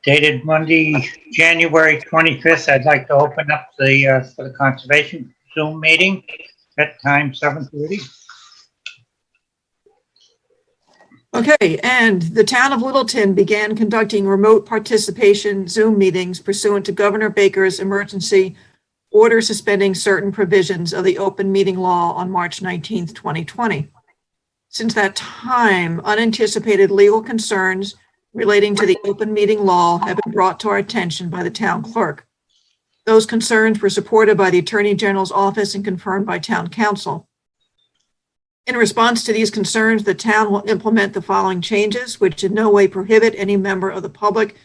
Dated Monday, January 25th, I'd like to open up the for the Conservation Zoom meeting at time 7:30. Okay, and the town of Littleton began conducting remote participation Zoom meetings pursuant to Governor Baker's emergency order suspending certain provisions of the open meeting law on March 19th, 2020. Since that time, unanticipated legal concerns relating to the open meeting law have been brought to our attention by the town clerk. Those concerns were supported by the Attorney General's office and confirmed by town council. In response to these concerns, the town will implement the following changes, which in no way prohibit any member of the public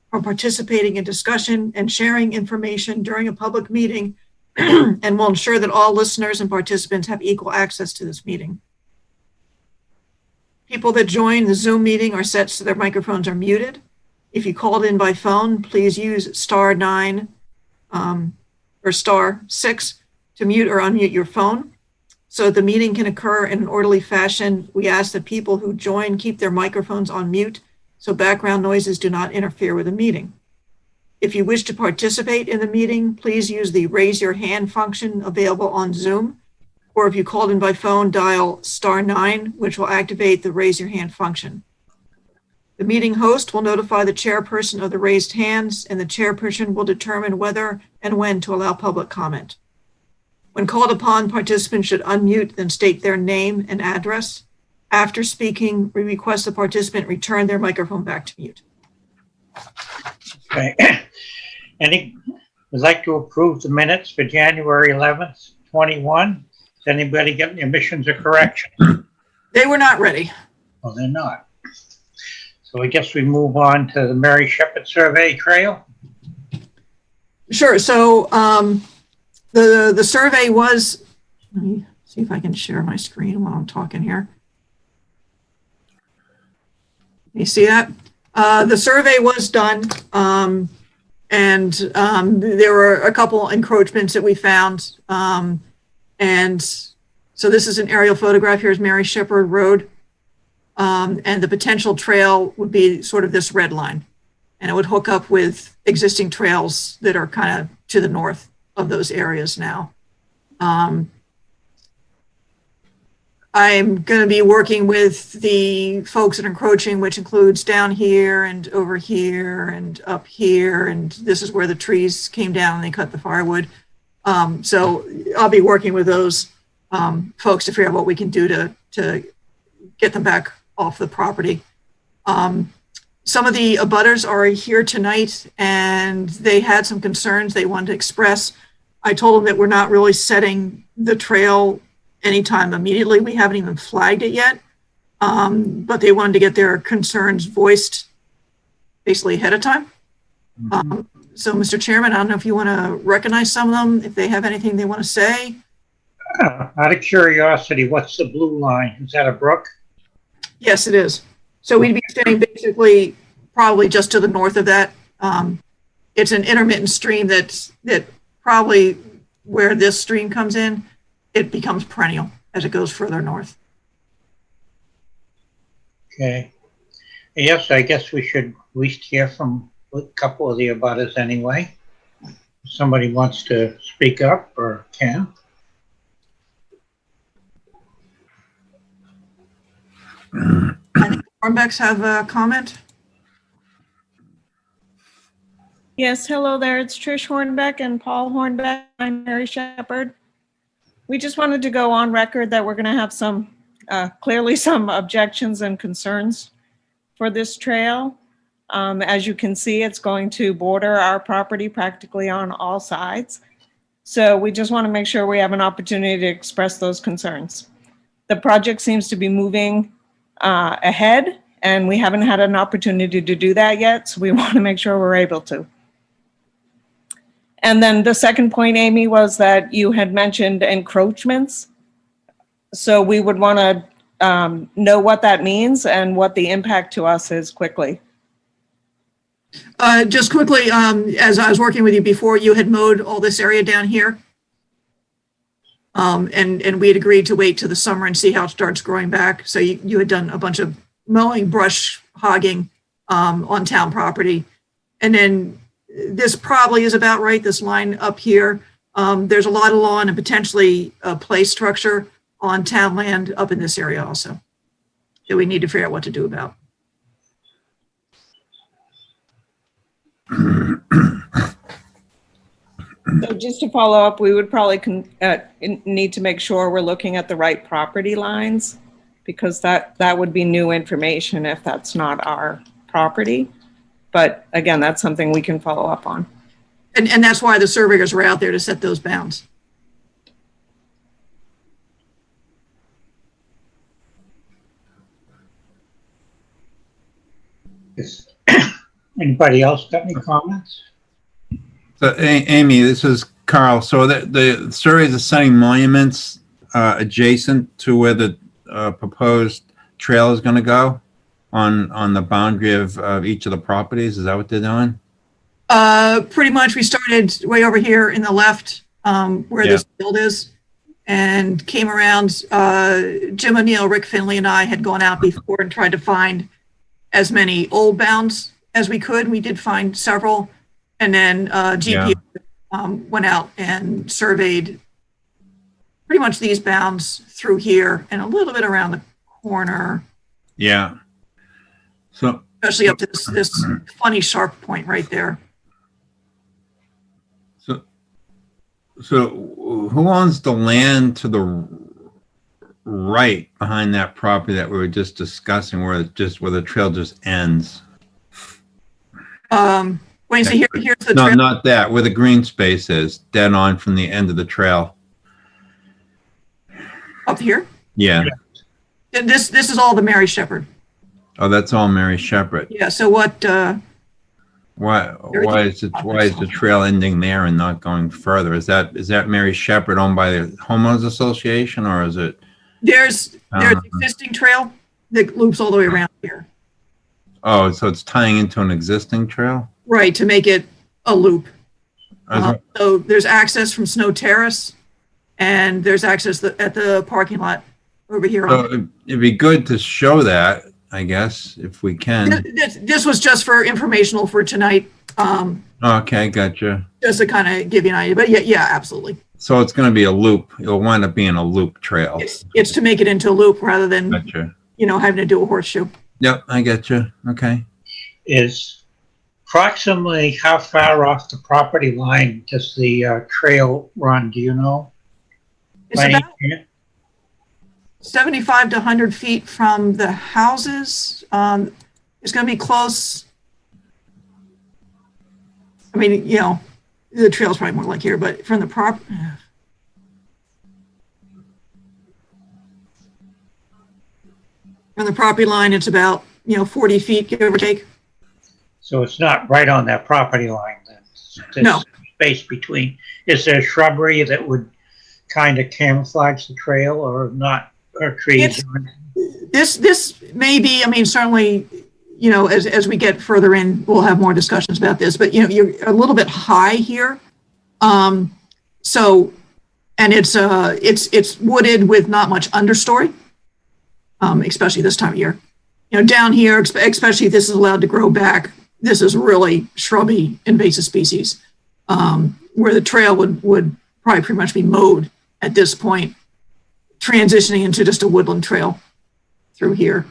from participating in discussion and sharing information during a public meeting and will ensure that all listeners and participants have equal access to this meeting. People that join the Zoom meeting are set so their microphones are muted. If you called in by phone, please use *9 or *6 to mute or unmute your phone. So the meeting can occur in an orderly fashion. We ask that people who join keep their microphones on mute so background noises do not interfere with the meeting. If you wish to participate in the meeting, please use the raise your hand function available on Zoom, or if you called in by phone, dial *9, which will activate the raise your hand function. The meeting host will notify the chairperson of the raised hands, and the chairperson will determine whether and when to allow public comment. When called upon, participants should unmute, then state their name and address. After speaking, we request the participant return their microphone back to mute. Okay. Would like to approve the minutes for January 11th, 21. Does anybody get any omissions or corrections? They were not ready. Well, they're not. So I guess we move on to the Mary Shepard Survey Trail. Sure. So the survey was, let me see if I can share my screen while I'm talking here. You see that? The survey was done, and there were a couple encroachments that we found. And so this is an aerial photograph. Here's Mary Shepard Road. And the potential trail would be sort of this red line. And it would hook up with existing trails that are kind of to the north of those areas now. I'm going to be working with the folks at Encroaching, which includes down here and over here and up here. And this is where the trees came down and they cut the firewood. So I'll be working with those folks to figure out what we can do to get them back off the property. Some of the abutters are here tonight and they had some concerns they wanted to express. I told them that we're not really setting the trail anytime immediately. We haven't even flagged it yet, but they wanted to get their concerns voiced basically ahead of time. So, Mr. Chairman, I don't know if you want to recognize some of them, if they have anything they want to say. Out of curiosity, what's the blue line? Is that a brook? Yes, it is. So we'd be staying basically probably just to the north of that. It's an intermittent stream that probably where this stream comes in, it becomes perennial as it goes further north. Okay. Yes, I guess we should at least hear from a couple of the abutters anyway. If somebody wants to speak up or can. I think Hornbecks have a comment. Yes, hello there. It's Trish Hornbeck and Paul Hornbeck. I'm Mary Shepard. We just wanted to go on record that we're going to have some, clearly some objections and concerns for this trail. As you can see, it's going to border our property practically on all sides. So we just want to make sure we have an opportunity to express those concerns. The project seems to be moving ahead, and we haven't had an opportunity to do that yet. So we want to make sure we're able to. And then the second point, Amy, was that you had mentioned encroachments. So we would want to know what that means and what the impact to us is quickly. Just quickly, as I was working with you before, you had mowed all this area down here. And we had agreed to wait till the summer and see how it starts growing back. So you had done a bunch of mowing, brush hogging on town property. And then this probably is about right, this line up here. There's a lot of lawn and potentially a play structure on town land up in this area also that we need to figure out what to do about. So just to follow up, we would probably need to make sure we're looking at the right property lines, because that would be new information if that's not our property. But again, that's something we can follow up on. And that's why the surveyors were out there to set those bounds. Is anybody else got any comments? So, Amy, this is Carl. So the surveys are setting monuments adjacent to where the proposed trail is going to go on the boundary of each of the properties. Is that what they're doing? Pretty much, we started way over here in the left where this field is, and came around. Jim O'Neill, Rick Finley, and I had gone out before and tried to find as many old bounds as we could. We did find several, and then GP went out and surveyed pretty much these bounds through here and a little bit around the corner. Yeah. So especially up to this funny sharp point right there. So who owns the land to the right behind that property that we were just discussing, where the trail just ends? When you say here's the No, trail. not that, where the green space is, dead on from the end of the trail. Up here? Yeah. This is all the Mary Shepard. Oh, that's all Mary Shepard. Yeah, so what, Why is the trail ending there and not going further? Is that Mary Shepard owned by the homeowners association, or is it? there's existing trail that loops all the way around here. Oh, so it's tying into an existing trail? Right, to make it a loop. I So there's access from Snow Terrace, and there's access at the parking lot over here. So it'd be good to show that, I guess, if we can. This was just for informational for tonight, Okay, gotcha. just to kind of give you an idea. But yeah, absolutely. So it's going to be a loop. It'll wind up being a loop trail. It's to make it into a loop rather than, Gotcha. having to do a horseshoe. Yep, I get you. Okay. Is approximately how far off the property line does the trail run? Do you know? It's By any about chance? 75 to 100 feet from the houses. It's going to be close. I mean, the trail's probably more like here, but from the from the property line, it's about 40 feet, give or take. So it's not right on that property line then? There's No. space between. Is there shrubbery that would kind of camouflage the trail, or not, or trees? This may be, certainly, as we get further in, we'll have more discussions about this, but you're a little bit high here. So, and it's wooded with not much understory, especially this time of year. Down here, especially if this is allowed to grow back, this is really shrubby invasive species, where the trail would probably pretty much be mowed at this point, transitioning into just a woodland trail through here.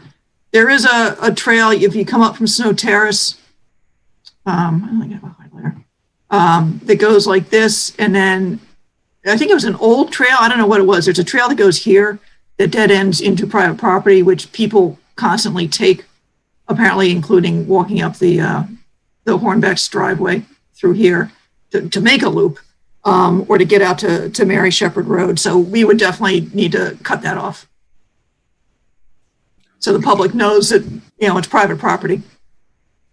There is a trail, if you come up from Snow Terrace, that goes like this, and then I think it was an old trail. I don't know what it was. There's a trail that goes here that dead ends into private property, which people constantly take, apparently, including walking up the Hornbeck's driveway through here to make a loop, or to get out to Mary Shepard Road. So we would definitely need to cut that off, so the public knows that it's private property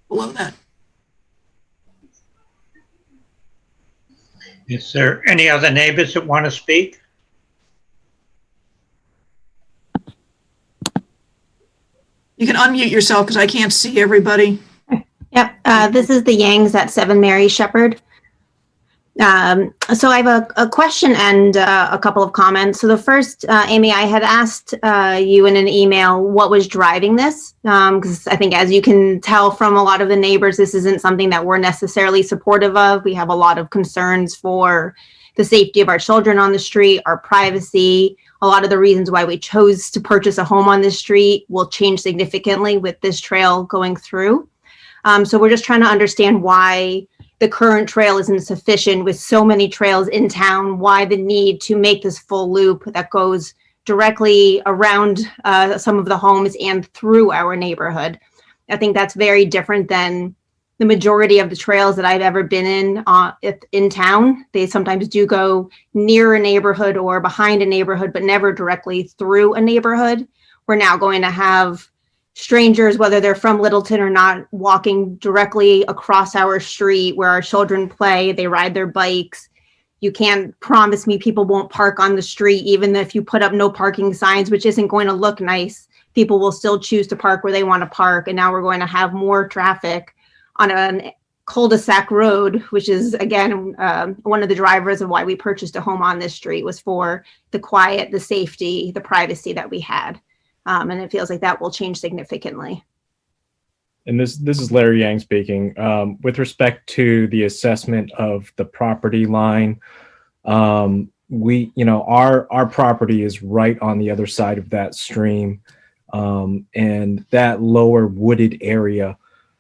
below that. Is there any other neighbors that want to speak? You can unmute yourself because I can't see everybody. Yep, this is the Yangs at 7 Mary Shepard. So I have a question and a couple of comments. So the first, Amy, I had asked you in an email what was driving this, because I think as you can tell from a lot of the neighbors, this isn't something that we're necessarily supportive of. We have a lot of concerns for the safety of our children on the street, our privacy. A lot of the reasons why we chose to purchase a home on this street will change significantly with this trail going through. So we're just trying to understand why the current trail isn't sufficient with so many trails in town, why the need to make this full loop that goes directly around some of the homes and through our neighborhood. I think that's very different than the majority of the trails that I've ever been in town. They sometimes do go near a neighborhood or behind a neighborhood, but never directly through a neighborhood. We're now going to have strangers, whether they're from Littleton or not, walking directly across our street where our children play, they ride their bikes. You can't promise me people won't park on the street, even if you put up no parking signs, which isn't going to look nice. People will still choose to park where they want to park. And now we're going to have more traffic on a cul-de-sac road, which is, again, one of the drivers of why we purchased a home on this street was for the quiet, the safety, the privacy that we had. And it feels like that will change significantly. And this is Larry Yang speaking. With respect to the assessment of the property line, our property is right on the other side of that stream, and that lower wooded area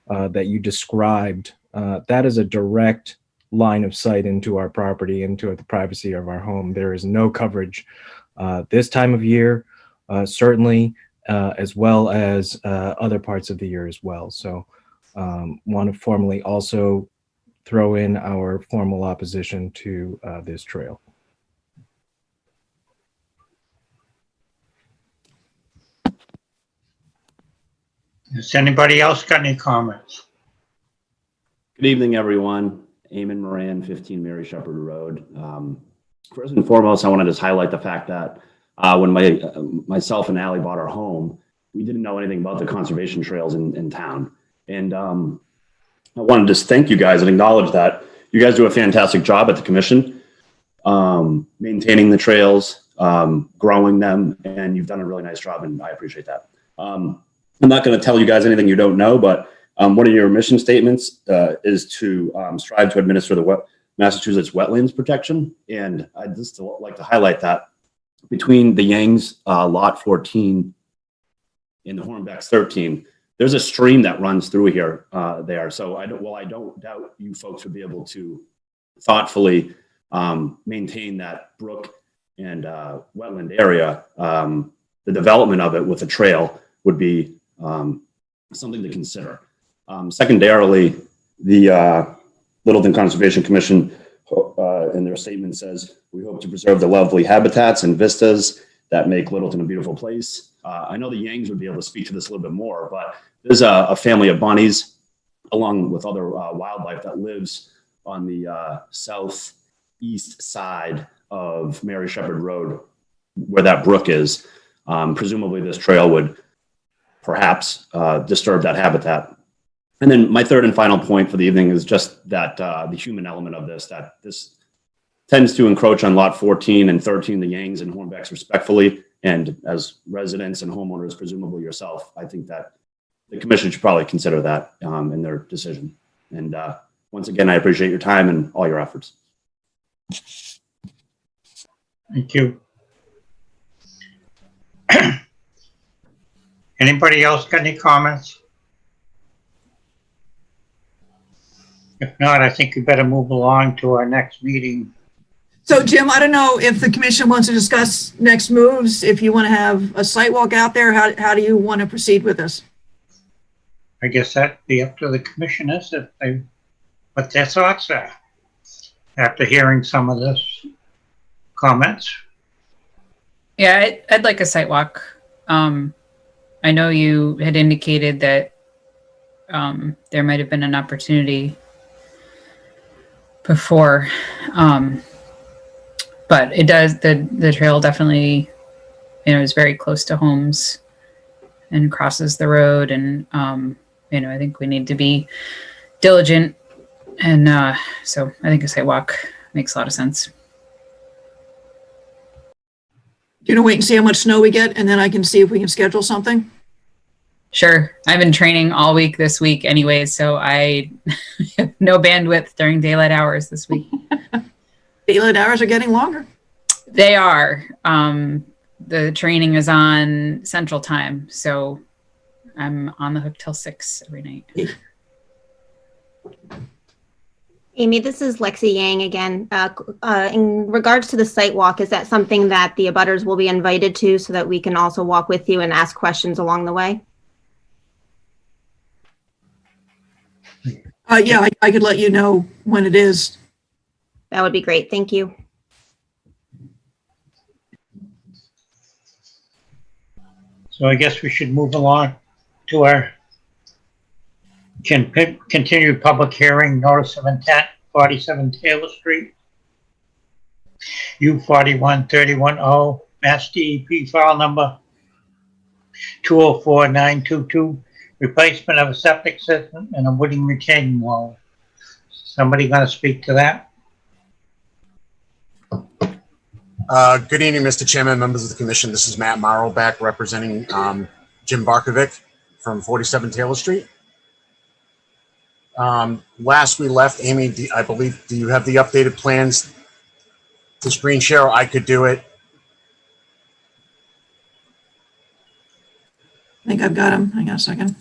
that you described, that is a direct line of sight into our property, into the privacy of our home. There is no coverage this time of year. Certainly, as well as other parts of the year as well. So want to formally also throw in our formal opposition to this trail. Has anybody else got any comments? Good evening, everyone. Eamon Moran, 15 Mary Shepard Road. First and foremost, I want to just highlight the fact that when myself and Allie bought our home, we didn't know anything about the conservation trails in town. And I want to just thank you guys and acknowledge that you guys do a fantastic job at the commission, maintaining the trails, growing them, and you've done a really nice job, and I appreciate that. I'm not going to tell you guys anything you don't know, but one of your mission statements is to strive to administer the Massachusetts Wetlands Protection. And I'd just like to highlight that between the Yangs lot 14 and the Hornbecks 13, there's a stream that runs through here there. So I don't doubt you folks would be able to thoughtfully maintain that brook and wetland area. The development of it with a trail would be something to consider. Secondarily, the Littleton Conservation Commission in their statement says, we hope to preserve the lovely habitats and vistas that make Littleton a beautiful place. I know the Yangs would be able to speak to this a little bit more, but there's a family of bunnies along with other wildlife that lives on the southeast side of Mary Shepard Road where that brook is. Presumably this trail would perhaps disturb that habitat. And then my third and final point for the evening is just that the human element of this, that this tends to encroach on lot 14 and 13, the Yangs and Hornbecks respectfully. And as residents and homeowners, presumably yourself, I think that the commission should probably consider that in their decision. And once again, I appreciate your time and all your efforts. Thank you. Anybody else got any comments? If not, I think we better move along to our next meeting. So Jim, I don't know if the commission wants to discuss next moves, if you want to have a site walk out there, how do you want to proceed with this? I guess that'd be up to the commissioners if they, what their thoughts are after hearing some of this comments. Yeah, I'd like a site walk. I know you had indicated that there might have been an opportunity before, but it does, the trail definitely, is very close to homes and crosses the road. And, I think we need to be diligent. And so I think a site walk makes a lot of sense. You know, wait and see how much snow we get, and then I can see if we can schedule something. Sure. I've been training all week this week anyway, so I have no bandwidth during daylight hours this week. Daylight hours are getting longer. They are. The training is on Central Time, so I'm on the hook till 6 every night. Amy, this is Lexi Yang again. In regards to the site walk, is that something that the abutters will be invited to so that we can also walk with you and ask questions along the way? Yeah, I could let you know when it is. That would be great. Thank you. So I guess we should move along to our continued public hearing, notice of intent, 47 Taylor Street, U41310, Mass DEP file number 204922, replacement of a septic system and a wooden retaining wall. Somebody going to speak to that? Good evening, Mr. Chairman, members of the commission. This is Matt Morrow back representing Jim Barkovic from 47 Taylor Street. Last we left, Amy, I believe, do you have the updated plans to screen share? I could do it. I think I've got them. Hang on a second.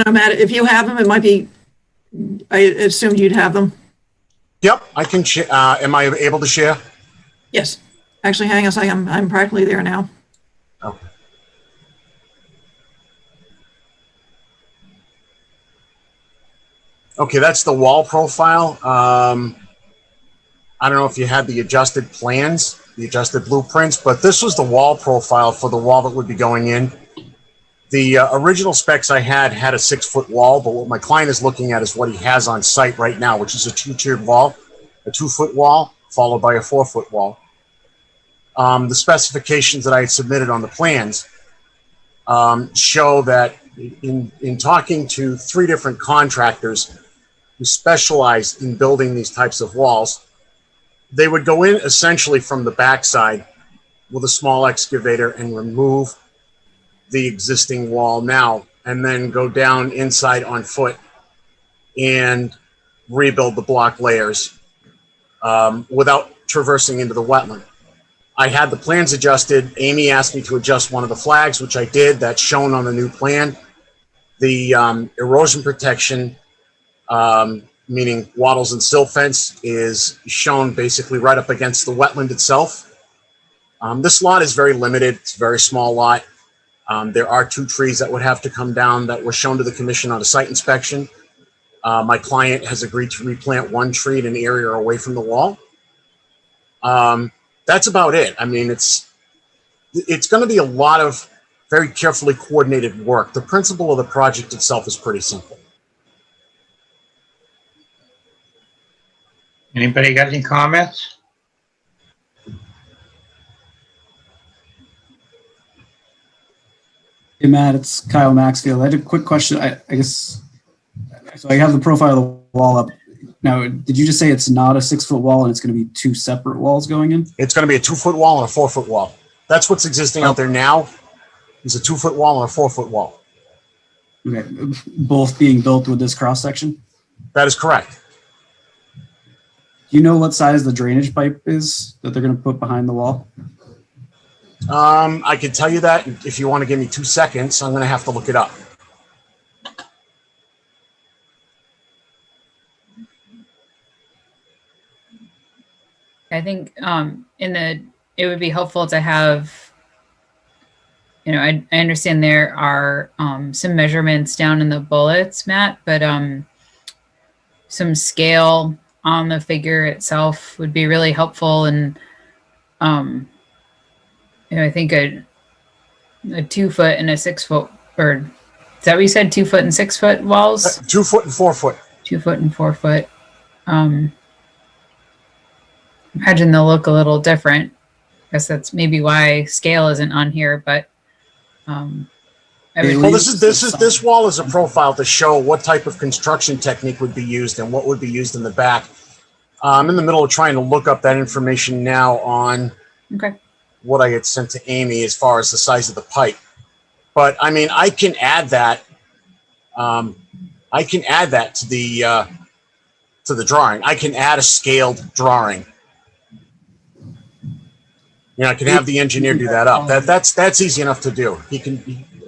Matt, if you have them, it might be, I assumed you'd have them. Yep, I can share. Am I able to share? Yes. Actually, hang on a second. I'm practically there now. Oh. Okay, that's the wall profile. I don't know if you had the adjusted plans, the adjusted blueprints, but this was the wall profile for the wall that would be going in. The original specs I had a 6-foot wall, but what my client is looking at is what he has on site right now, which is a 2-tiered wall, a 2-foot wall, followed by a 4-foot wall. The specifications that I had submitted on the plans show that in talking to 3 different contractors who specialize in building these types of walls, they would go in essentially from the backside with a small excavator and remove the existing wall now, and then go down inside on foot and rebuild the block layers without traversing into the wetland. I had the plans adjusted. Amy asked me to adjust one of the flags, which I did. That's shown on the new plan. The erosion protection, meaning wattles and silt fence, is shown basically right up against the wetland itself. This lot is very limited. It's a very small lot. There are 2 trees that would have to come down that were shown to the commission on a site inspection. My client has agreed to replant 1 tree in an area away from the wall. That's about it. I mean, it's going to be a lot of very carefully coordinated work. The principle of the project itself is pretty simple. Anybody got any comments? Hey, Matt, it's Kyle Maxfield. I had a quick question. I guess, so I have the profile of the wall up. Now, did you just say it's not a 6-foot wall and it's going to be 2 separate walls going in? It's going to be a 2-foot wall and a 4-foot wall. That's what's existing out there now, is a 2-foot wall and a 4-foot wall. Okay, both being built with this cross section? That is correct. Do you know what size the drainage pipe is that they're going to put behind the wall? I can tell you that if you want to give me 2 seconds. I'm going to have to look it up. I think it would be helpful to have, I understand there are some measurements down in the bullets, Matt, but some scale on the figure itself would be really helpful. And I think a 2-foot and a 6-foot, or Is that what you said? 2 foot and 6 foot walls? 2 foot and 4 foot. 2 foot and 4 foot. Imagine they'll look a little different. I guess that's maybe why scale isn't on here, but Well, this wall is a profile to show what type of construction technique would be used and what would be used in the back. I'm in the middle of trying to look up that information now on what I had sent to Amy as far as the size of the pipe. But I mean, I can add that. I can add that to the drawing. I can add a scaled drawing. You know, I can have the engineer do that up. That's easy enough to do.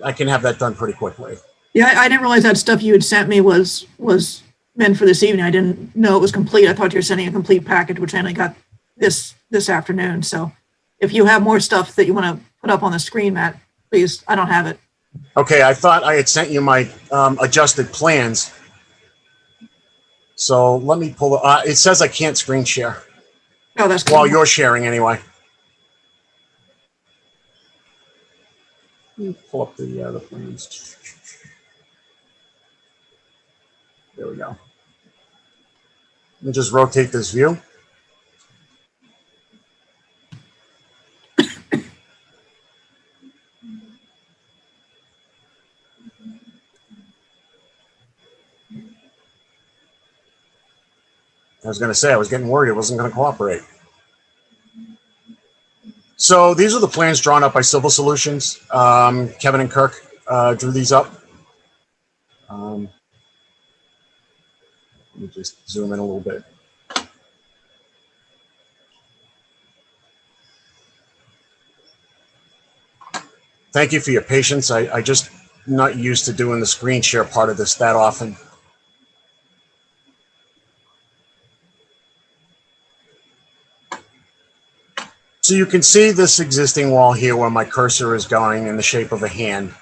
I can have that done pretty quickly. Yeah, I didn't realize that stuff you had sent me was meant for this evening. I didn't know it was complete. I thought you were sending a complete package, which I only got this afternoon. So if you have more stuff that you want to put up on the screen, Matt, please, I don't have it. Okay, I thought I had sent you my adjusted plans. So let me pull it says I can't screen share. Oh, that's cool. While you're sharing anyway. Let me pull up the plans. There we go. Let me just rotate this view. I was going to say, I was getting worried it wasn't going to cooperate. So these are the plans drawn up by Civil Solutions. Kevin and Kirk drew these up. Let me just zoom in a little bit. Thank you for your patience. I just not used to doing the screen share part of this that often. So you can see this existing wall here where my cursor is going in the shape of a hand.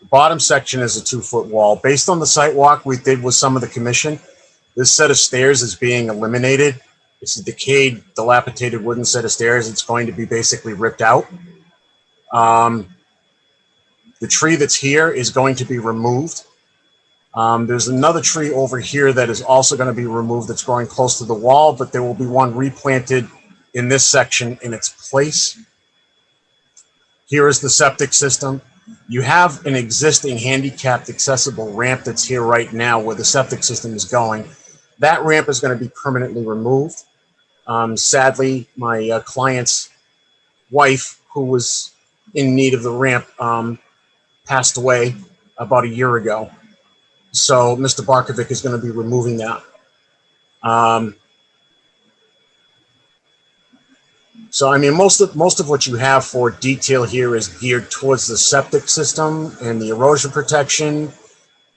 The bottom section is a 2-foot wall. Based on the site walk we did with some of the commission, this set of stairs is being eliminated. It's a decayed, dilapidated wooden set of stairs. It's going to be basically ripped out. The tree that's here is going to be removed. There's another tree over here that is also going to be removed that's growing close to the wall, but there will be one replanted in this section in its place. Here is the septic system. You have an existing handicapped accessible ramp that's here right now where the septic system is going. That ramp is going to be permanently removed. Sadly, my client's wife, who was in need of the ramp, passed away about a year ago. So Mr. Barkovic is going to be removing that. So, I mean, most of what you have for detail here is geared towards the septic system and the erosion protection.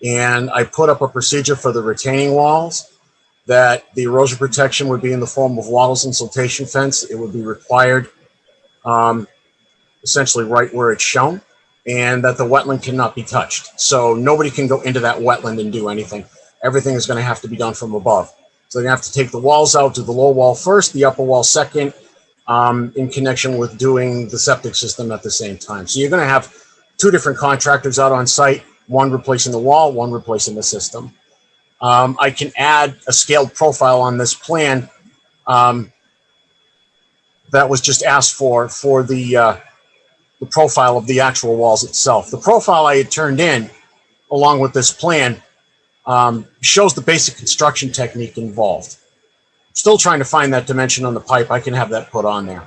And I put up a procedure for the retaining walls that the erosion protection would be in the form of wattles and siltation fence. It would be required essentially right where it's shown, and that the wetland cannot be touched. So nobody can go into that wetland and do anything. Everything is going to have to be done from above. So they're going to have to take the walls out, do the low wall first, the upper wall second, in connection with doing the septic system at the same time. So you're going to have 2 different contractors out on site, one replacing the wall, one replacing the system. I can add a scaled profile on this plan that was just asked for the profile of the actual walls itself. The profile I had turned in along with this plan shows the basic construction technique involved. Still trying to find that dimension on the pipe. I can have that put on there.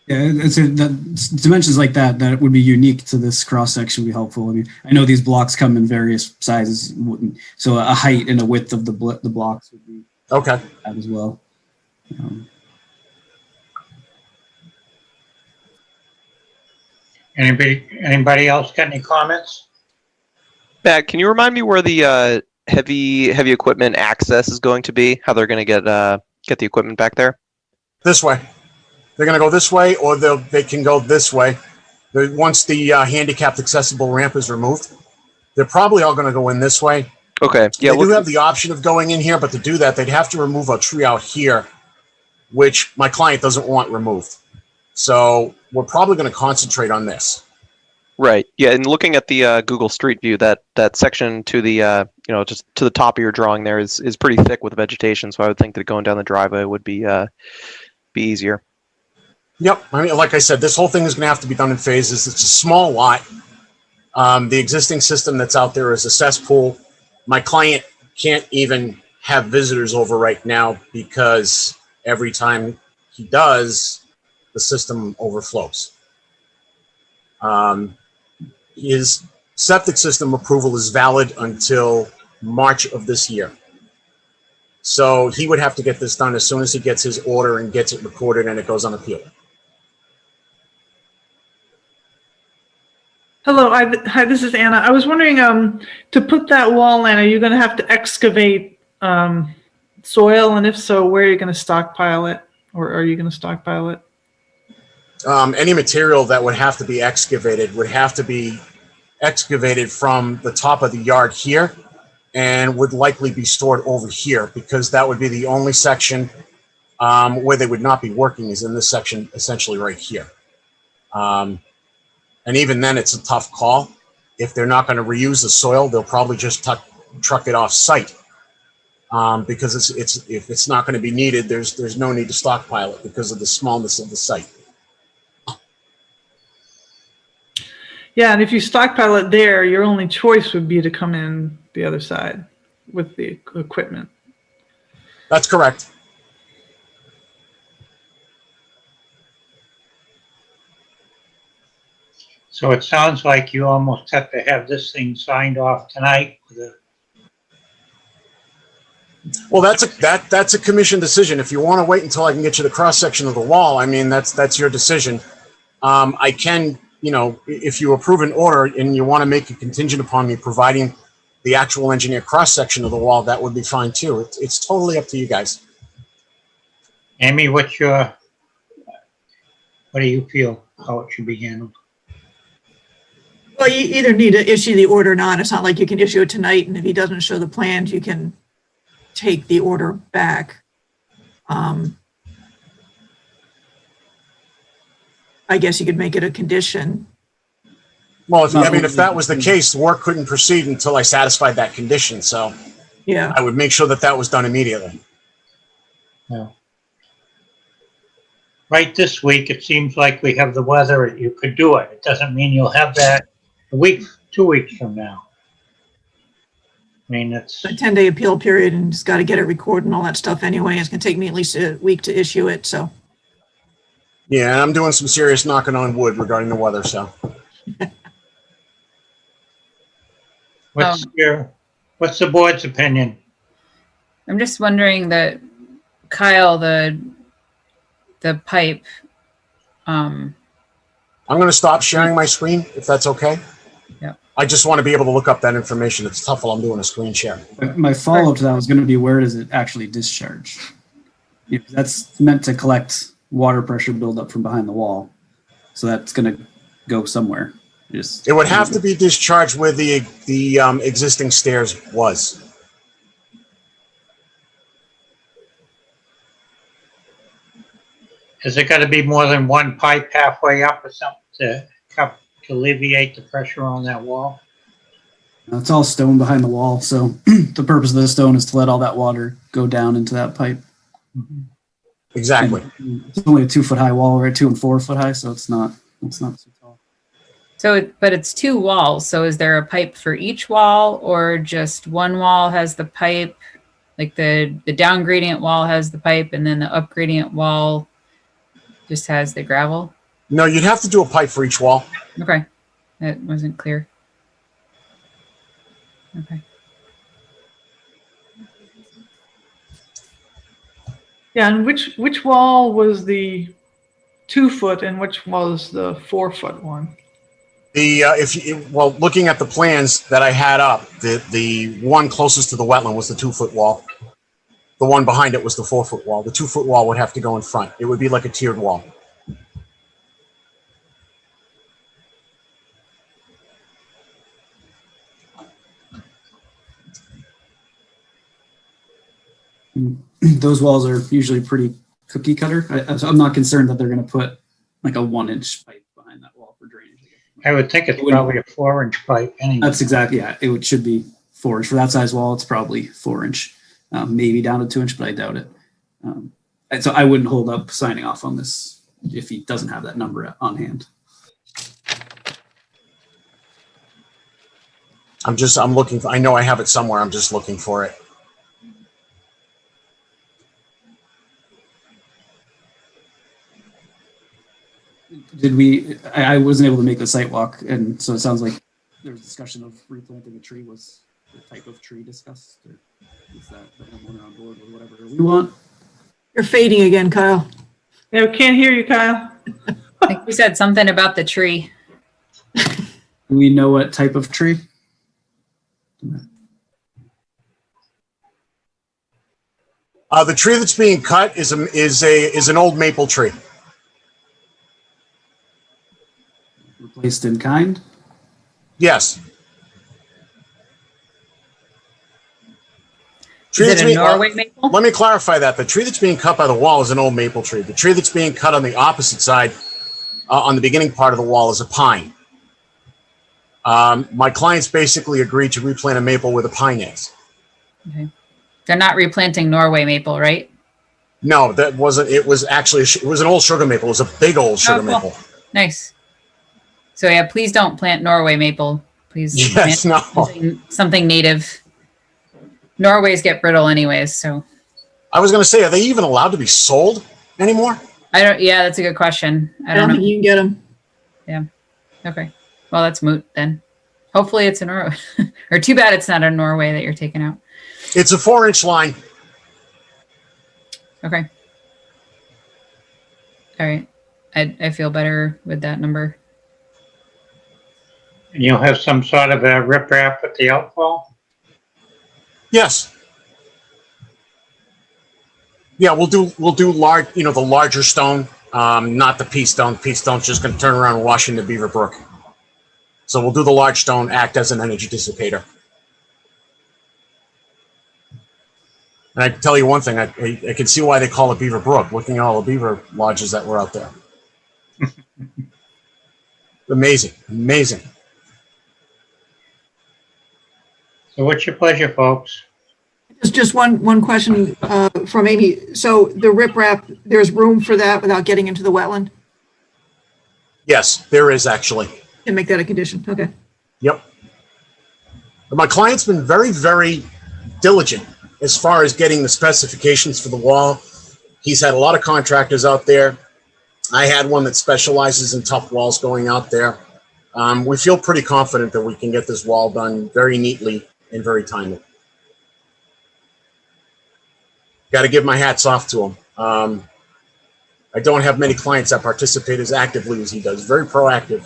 Yeah, dimensions like that would be unique to this cross section would be helpful. I mean, I know these blocks come in various sizes, so a height and a width of the blocks would be okay as well. Anybody else got any comments? Matt, can you remind me where the heavy equipment access is going to be? How they're going to get the equipment back there? This way. They're going to go this way, or they can go this way. Once the handicapped accessible ramp is removed, they're probably all going to go in this way. Okay. Yeah. They do have the option of going in here, but to do that, they'd have to remove a tree out here, which my client doesn't want removed. So we're probably going to concentrate on this. Right. Yeah, and looking at the Google Street View, that section to the just to the top of your drawing there is pretty thick with vegetation. So I would think that going down the driveway would be easier. Yep. I mean, like I said, this whole thing is going to have to be done in phases. It's a small lot. The existing system that's out there is a cesspool. My client can't even have visitors over right now because every time he does, the system overflows. His septic system approval is valid until March of this year. So he would have to get this done as soon as he gets his order and gets it recorded and it goes on appeal. Hello, hi, this is Anna. I was wondering, to put that wall in, are you going to have to excavate soil? And if so, where are you going to stockpile it? Or are you going to stockpile it? Any material that would have to be excavated would have to be excavated from the top of the yard here and would likely be stored over here because that would be the only section where they would not be working is in this section, essentially right here. And even then, it's a tough call. If they're not going to reuse the soil, they'll probably just truck it off site because if it's not going to be needed, there's no need to stockpile it because of the smallness of the site. Yeah, and if you stockpile it there, your only choice would be to come in the other side with the equipment. That's correct. So it sounds like you almost have to have this thing signed off tonight with a. Well, that's a commission decision. If you want to wait until I can get you the cross section of the wall, I mean, that's your decision. I can, if you approve an order and you want to make it contingent upon me providing the actual engineer cross section of the wall, that would be fine too. It's totally up to you guys. Amy, what do you feel how it should be handled? Well, you either need to issue the order or not. It's not like you can issue it tonight, and if he doesn't show the plans, you can take the order back. I guess you could make it a condition. Well, if that was the case, the work couldn't proceed until I satisfied that condition. So Yeah. I would make sure that was done immediately. Yeah. Right this week, it seems like we have the weather, you could do it. It doesn't mean you'll have that a week, 2 weeks from now. I mean, it's A 10-day appeal period, and it's got to get it recorded and all that stuff anyway. It's going to take me at least a week to issue it, so. Yeah, and I'm doing some serious knocking on wood regarding the weather. So what's the board's opinion? I'm just wondering that Kyle, the pipe. I'm going to stop sharing my screen if that's okay. Yeah. I just want to be able to look up that information. It's tough while I'm doing a screen share. My follow-up to that was going to be, where does it actually discharge? Because that's meant to collect water pressure buildup from behind the wall. So that's going to go somewhere. It would have to be discharged where the existing stairs was. Is it got to be more than one pipe halfway up or something to alleviate the pressure on that wall? It's all stone behind the wall. So the purpose of the stone is to let all that water go down into that pipe. Exactly. And it's only a 2-foot high wall, right? 2 and 4 foot high. So it's not too tall. So, but it's two walls. So is there a pipe for each wall, or just one wall has the pipe? Like the down gradient wall has the pipe, and then the up gradient wall just has the gravel? No, you'd have to do a pipe for each wall. Okay. That wasn't clear. Okay. Yeah, and which wall was the 2-foot and which was the 4-foot one? Looking at the plans that I had up, the one closest to the wetland was the 2-foot wall. The one behind it was the 4-foot wall. The 2-foot wall would have to go in front. It would be like a tiered wall. Those walls are usually pretty cookie cutter. I'm not concerned that they're going to put like a 1-inch pipe behind that wall for drainage. I would think it's probably a 4-inch pipe anyway. That's exactly, yeah, should be 4-inch. For that size wall, it's probably 4-inch, maybe down to 2-inch, but I doubt it. And so I wouldn't hold up signing off on this if he doesn't have that number on hand. I'm looking for, I know I have it somewhere. I'm just looking for it. I wasn't able to make the site walk, and so it sounds like there was discussion of replanting a tree. Was the type of tree discussed, or is that the homeowner on board with whatever we want? You're fading again, Kyle. Yeah, we can't hear you, Kyle. I think you said something about the tree. Do we know what type of tree? The tree that's being cut is an old maple tree. Replaced in kind? Yes. Is it a Norway maple? Let me clarify that. The tree that's being cut by the wall is an old maple tree. The tree that's being cut on the opposite side, on the beginning part of the wall, is a pine. My clients basically agreed to replant a maple where the pine is. Okay. They're not replanting Norway maple, right? No, that wasn't. It was actually it was an old sugar maple. It was a big old sugar maple. Nice. So yeah, please don't plant Norway maple. Please Yes, plant something native. Norways get brittle anyways, so. I was going to say, are they even allowed to be sold anymore? Yeah, that's a good question. I don't know. think you can get them. Yeah. Okay. Well, that's moot then. Hopefully it's a Norway. Or too bad it's not a Norway that you're taking out. It's a 4-inch line. Okay. All right. I feel better with that number. And you'll have some sort of a riprap at the outfall? Yes. Yeah, we'll do large, the larger stone, not the pea stone. Pea stone's just going to turn around and wash into Beaver Brook. So we'll do the large stone, act as an energy dissipator. And I can tell you one thing, I can see why they call it Beaver Brook, looking at all the beaver lodges that were out there. Amazing, amazing. So what's your pleasure, folks? Just one question from Amy. So the riprap, there's room for that without getting into the wetland? Yes, there is actually. Can make that a condition. Okay. Yep. But my client's been very, very diligent as far as getting the specifications for the wall. He's had a lot of contractors out there. I had one that specializes in tough walls going out there. We feel pretty confident that we can get this wall done very neatly and very timely. Got to give my hats off to him. I don't have many clients that participate as actively as he does. Very proactive.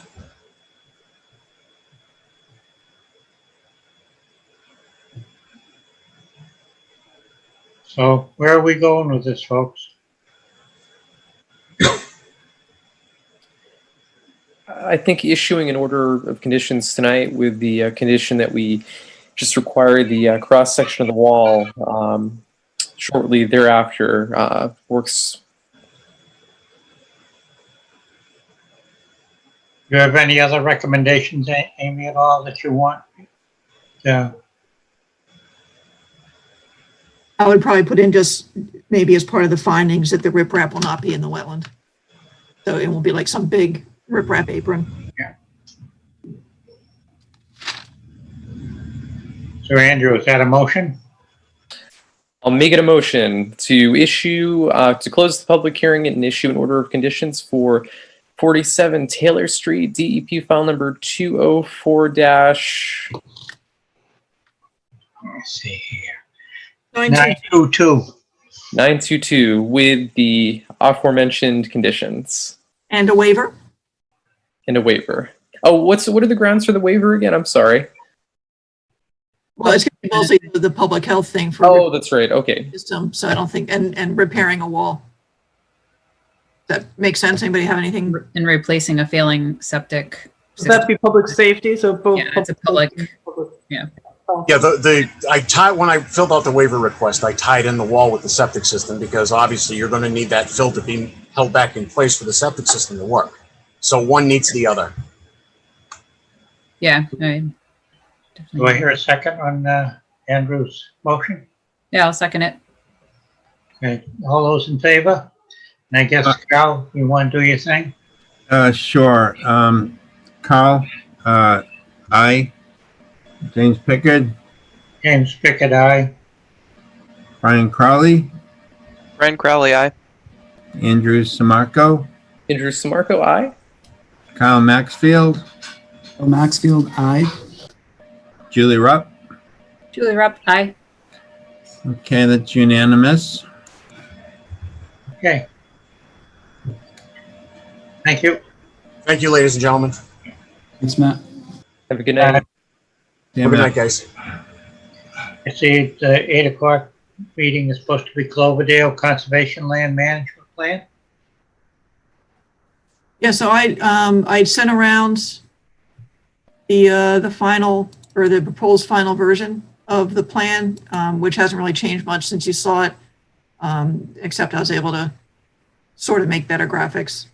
So where are we going with this, folks? I think issuing an order of conditions tonight with the condition that we just require the cross section of the wall shortly thereafter works. Do you have any other recommendations, Amy, at all that you want? Yeah. I would probably put in just maybe as part of the findings that the riprap will not be in the wetland. So it won't be like some big riprap apron. Yeah. So Andrew, is that a motion? I'll make it a motion to issue, to close the public hearing and issue an order of conditions for 47 Taylor Street, DEP file number 204- Let's see here. 922. 922 with the aforementioned conditions. And a waiver? And a waiver. Oh, what are the grounds for the waiver again? I'm sorry. Well, it's going to be mostly the public health thing for Oh, that's right. Okay. system. So I don't think, and repairing a wall. That makes sense. Anybody have anything? And replacing a failing septic. Would that be public safety? So both. Yeah, it's a public. Yeah. Yeah, when I filled out the waiver request, I tied in the wall with the septic system because obviously you're going to need that fill to be held back in place for the septic system to work. So one needs the other. Yeah, Do I definitely. hear a second on Andrew's motion? Yeah, I'll second it. Okay, all those in favor? And I guess, Carl, you want to do your thing? Sure. Carl, aye. James Pickard, James Pickett, aye. Brian Crowley, Brian Crowley, aye. Andrew Samarco, Andrew Samarco, aye. Kyle Maxfield, Bill Maxfield, aye. Julie Rupp. Julie Rupp, aye. Okay, that's unanimous. Okay. Thank you. Thank you, ladies and gentlemen. Thanks, Matt. Have a good night. Yeah, Have a good Matt. night, guys. I see the 8 o'clock meeting is supposed to be Cloverdale Conservation Land Management Plan. Yeah, so I sent around the final, or the proposed final version of the plan, which hasn't really changed much since you saw it, except I was able to sort of make better graphics.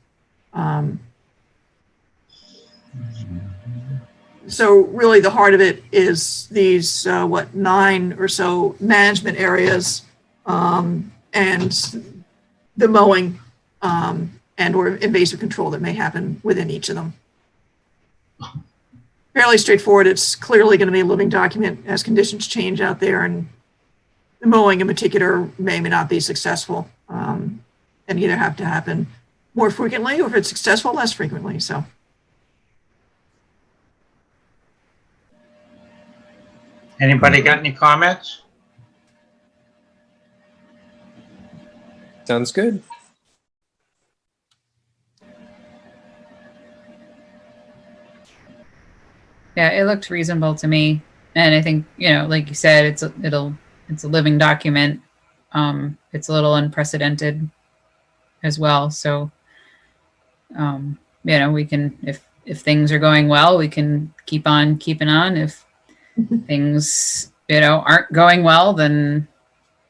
So really the heart of it is these, 9 or so management areas, and the mowing, and or invasive control that may happen within each of them. Fairly straightforward. It's clearly going to be a living document as conditions change out there, and the mowing in particular may or may not be successful, and either have to happen more frequently, or if it's successful, less frequently. So. Anybody got any comments? Sounds good. Yeah, it looked reasonable to me, and I think, you know, like you said, it's a living document. It's a little unprecedented as well. So, you know, we can, if things are going well, we can keep on keeping on. If things, you know, aren't going well, then,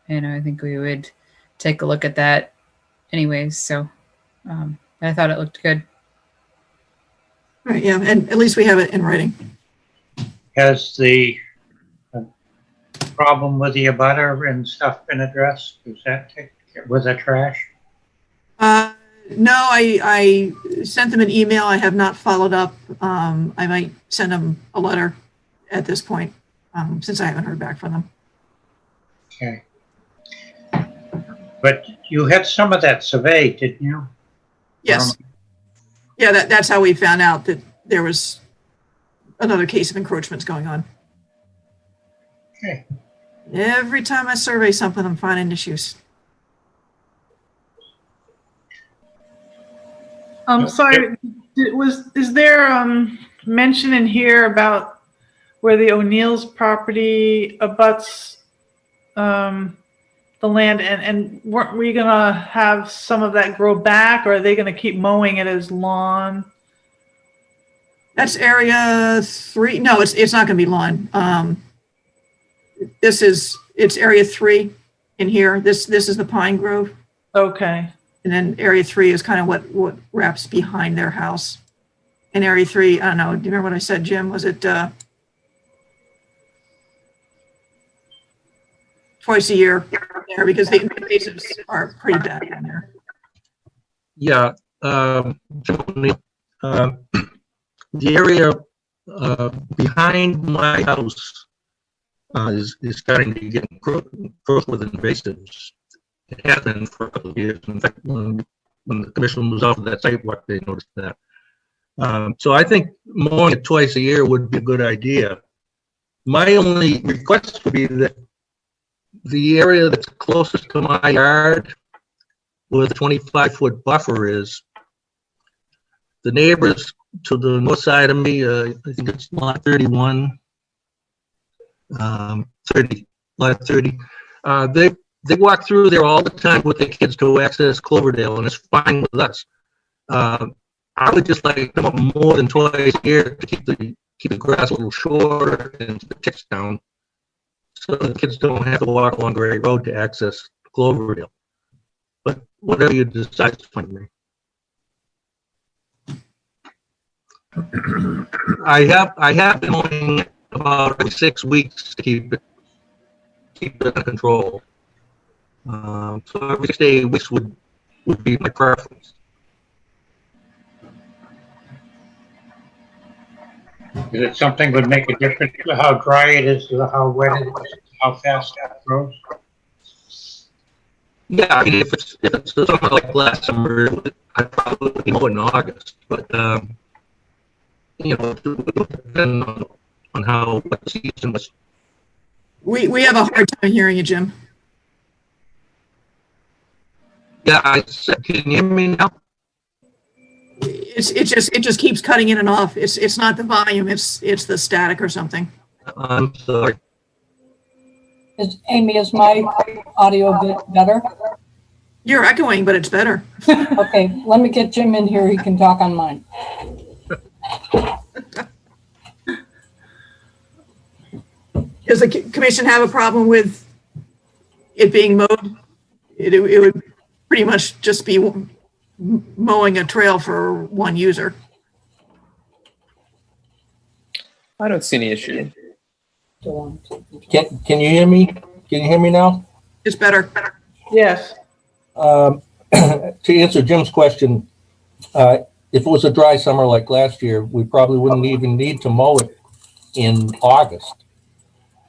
you know, I think we would take a look at that anyways. So, I thought it looked good. Right, yeah, and at least we have it in writing. Has the problem with the abutter and stuff been addressed? Was that trash? No, I sent them an email. I have not followed up. I might send them a letter at this point, since I haven't heard back from them. Okay. But you had some of that surveyed, didn't you? Yes. Yeah, that's how we found out that there was another case of encroachments going on. Okay. Every time I survey something, I'm finding issues. Sorry, is there mention in here about where the O'Neill's property abuts the land, and weren't we gonna have some of that grow back, or are they gonna keep mowing it as lawn? That's area 3. No, it's not gonna be lawn. It's area 3 in here. This is the pine grove. Okay. And then area 3 is kind of what wraps behind their house. And area 3, I don't know, do you remember what I said, Jim? Was it twice a year there, because the invasives are pretty bad in there. Yeah, the area behind my house is starting to get growth with invasives. It has been for a couple of years. In fact, when the commission was off of that sidewalk, they noticed that. So I think mowing it twice a year would be a good idea. My only request would be that the area that's closest to my yard, where the 25-foot buffer is, the neighbors to the north side of me, I think it's lot 31, 30, lot 30, they walk through there all the time with their kids to access Cloverdale, and it's fine with us. I would just like to come up more than twice a year to keep the grass a little shorter and keep the ticks down, so the kids don't have to walk along Gray Road to access Cloverdale. But whatever you decide is fine with me. I have been mowing about every 6 weeks to keep it under control. So every 6 day weeks would be my preference. Is it something would make a difference to how dry it is, to how wet it is, how fast that grows? Yeah, I mean, if it's the summer like last summer, I'd probably mow in August, but you know, it would depend on how what the season was. We have a hard time hearing you, Jim. Yeah, I said, can you hear me now? It just keeps cutting in and off. It's not the volume, it's the static or something. I'm sorry. Amy, is my audio a bit better? You're echoing, but it's better. Okay, let me get Jim in here. He can talk on mine. Does the commission have a problem with it being mowed? It would pretty much just be mowing a trail for one user. I don't see any issue. Can you hear me? Can you hear me now? It's better. Yes. To answer Jim's question, if it was a dry summer like last year, we probably wouldn't even need to mow it in August.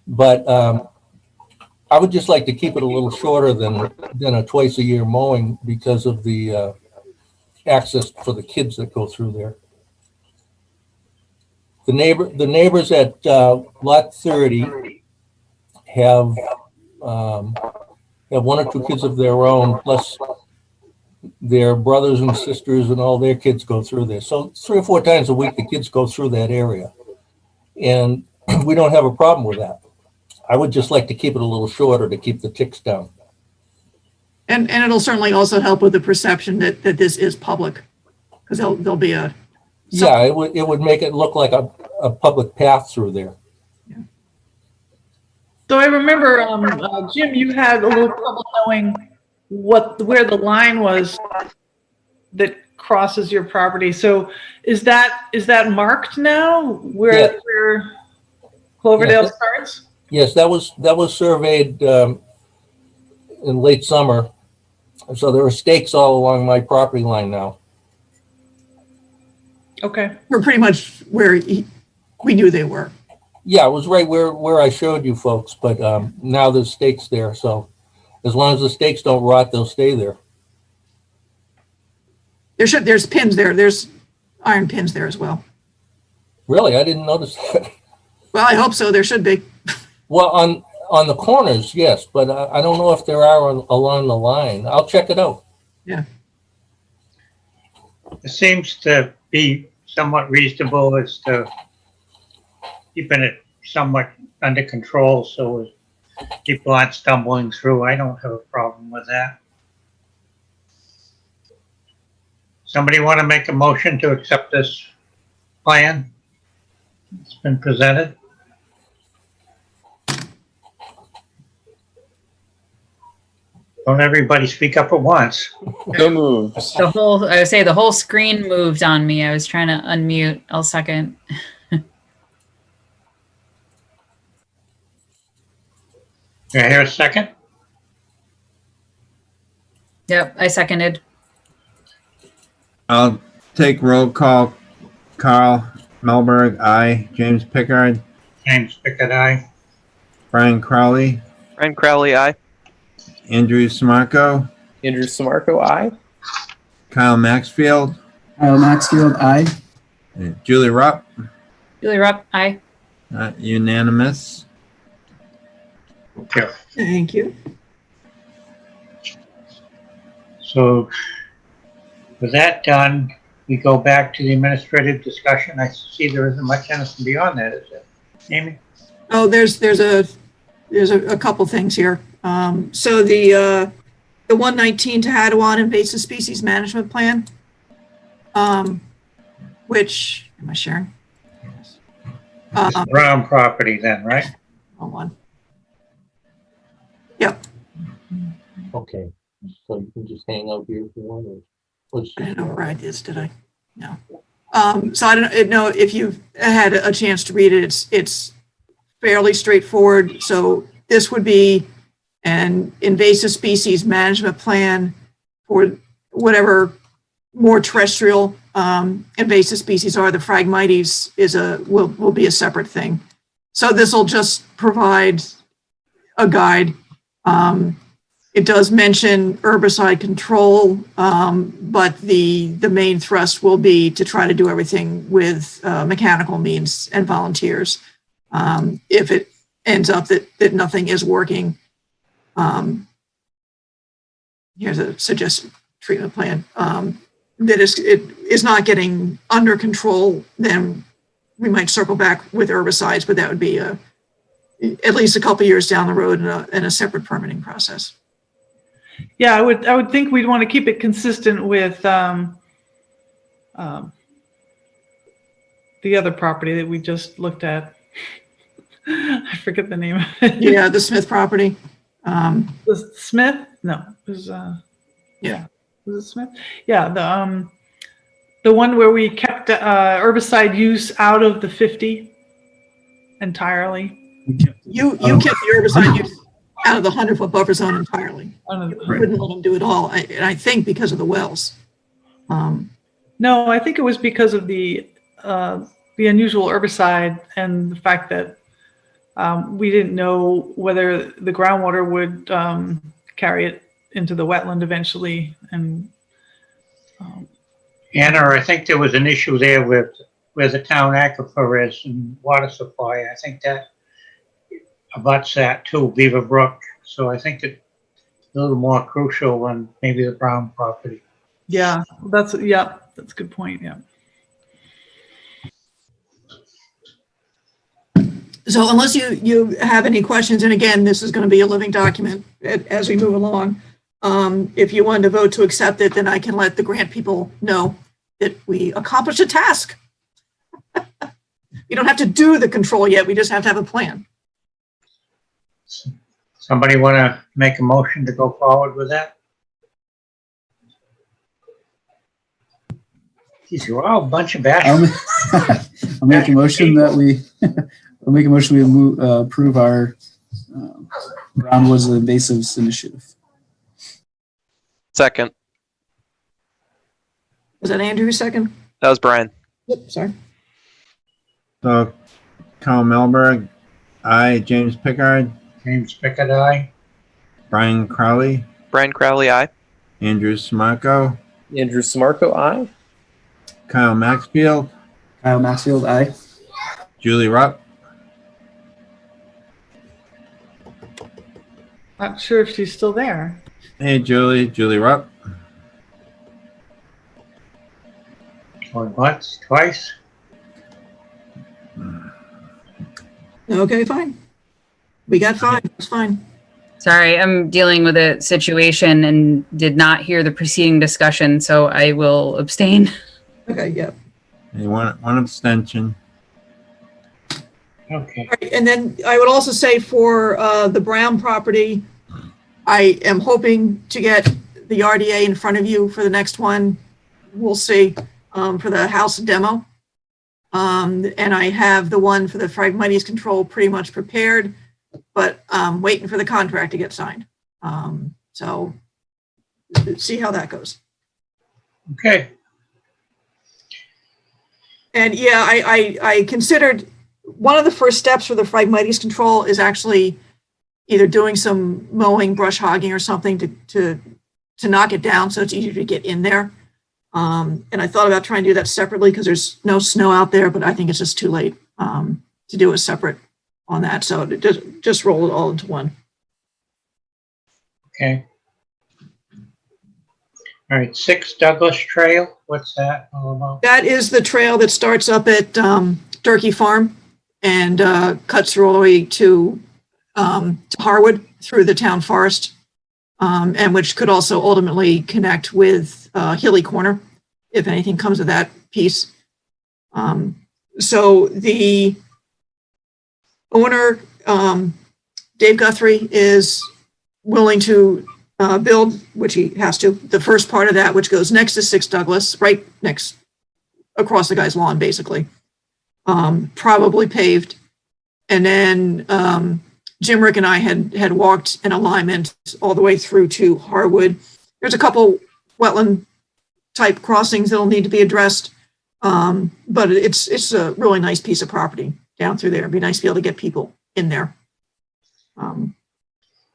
But I would just like to keep it a little shorter than a twice a year mowing because of the access for the kids that go through there. The neighbors at lot 30 have 1 or 2 kids of their own, plus their brothers and sisters and all their kids go through there. So 3 or 4 times a week, the kids go through that area. And we don't have a problem with that. I would just like to keep it a little shorter to keep the ticks down. And it'll certainly also help with the perception that this is public, because there'll be a. Yeah, it would make it look like a public path through there. So I remember, Jim, you had a little trouble knowing where the line was that crosses your property. So is that marked now where Cloverdale starts? Yes, that was surveyed in late summer. So there are stakes all along my property line now. Okay. We're pretty much where we knew they were. Yeah, it was right where I showed you folks, but now there's stakes there. So as long as the stakes don't rot, they'll stay there. There's pins there. There's iron pins there as well. Really? I didn't notice that. Well, I hope so. There should be. Well, on the corners, yes, but I don't know if there are along the line. I'll check it out. Yeah. It seems to be somewhat reasonable as to keeping it somewhat under control so people aren't stumbling through. I don't have a problem with that. Somebody want to make a motion to accept this plan? It's been presented. Don't everybody speak up at once. No moves. I would say the whole screen moved on me. I was trying to unmute. I'll second. Do I hear a second? Yep, I seconded. I'll take roll call. Carl Melberg, aye. James Pickard, James Pickett, aye. Brian Crowley, Brian Crowley, aye. Andrew Samarco, Andrew Samarco, aye. Kyle Maxfield, Kyle Maxfield, aye. Julie Rupp, Julie Rupp, aye. unanimous. Okay. Thank you. So with that done, we go back to the administrative discussion. I see there isn't much anything beyond that, is it? Amy? Oh, there's a couple things here. So the 119 Tehadawon Invasive Species Management Plan, which, am I sharing? Yes. Brown property then, right? Hold on. Yep. Okay, so you can just hang out here if you want. I didn't override this, did I? No. So I don't know if you've had a chance to read it. It's fairly straightforward. So this would be an invasive species management plan for whatever more terrestrial invasive species are. The Phragmites will be a separate thing. So this will just provide a guide. It does mention herbicide control, but the main thrust will be to try to do everything with mechanical means and volunteers. If it ends up that nothing is working, here's a suggested treatment plan, that it is not getting under control, then we might circle back with herbicides, but that would be at least a couple years down the road in a separate permitting process. Yeah, I would think we'd want to keep it consistent with the other property that we just looked at. I forget the name of it. Yeah, the Smith property. Was it Smith? No, it was yeah. Was it Smith? Yeah, the one where we kept herbicide use out of the 50 entirely. You kept the herbicide use out of the 100-foot buffer zone entirely. You wouldn't let them do it all. I think because of the wells. No, I think it was because of the unusual herbicide and the fact that we didn't know whether the groundwater would carry it into the wetland eventually. And Anna, I think there was an issue there with where the town aquifer is and water supply. I think that abuts that too, Beaver Brook. So I think it's a little more crucial than maybe the Brown property. yeah, that's a good point. Yeah. So unless you have any questions, and again, this is going to be a living document as we move along. If you want to vote to accept it, then I can let the grant people know that we accomplished a task. You don't have to do the control yet. We just have to have a plan. Somebody want to make a motion to go forward with that? Geez, you're all a bunch of bastards. I'll make a motion that we approve our Brown Woods Invasives Initiative. Second. Was that Andrew second? That was Brian. Yep, sorry. So, Carl Melberg, aye. James Pickard, James Pickett, aye. Brian Crowley, Brian Crowley, aye. Andrew Smarco, Andrew Samarco, aye. Kyle Maxfield, Kyle Maxfield, aye. Julie Rupp, Not sure if she's still there. hey Julie Rupp, Going once, twice. Okay, fine. We got 5. It's fine. Sorry, I'm dealing with a situation and did not hear the preceding discussion, so I will abstain. Okay, yeah. hey, one abstention. Okay. All right, and then I would also say for the Brown property, I am hoping to get the RDA in front of you for the next one. We'll see, for the house demo. And I have the one for the Phragmites control pretty much prepared, but I'm waiting for the contract to get signed. So see how that goes. Okay. And yeah, I considered one of the first steps for the Phragmites control is actually either doing some mowing, brush hogging or something to knock it down so it's easier to get in there. And I thought about trying to do that separately because there's no snow out there, but I think it's just too late to do a separate on that. So just roll it all into one. Okay. All right, 6 Douglas Trail. What's that all about? That is the trail that starts up at Durkee Farm and cuts through all the way to Harwood through the town forest, and which could also ultimately connect with Hilly Corner if anything comes of that piece. So the owner, Dave Guthrie, is willing to build, which he has to, the first part of that, which goes next to 6 Douglas, right next, across the guy's lawn, basically. Probably paved. And then Jim, Rick, and I had walked an alignment all the way through to Harwood. There's a couple wetland type crossings that'll need to be addressed. But it's a really nice piece of property down through there. It'd be nice to be able to get people in there.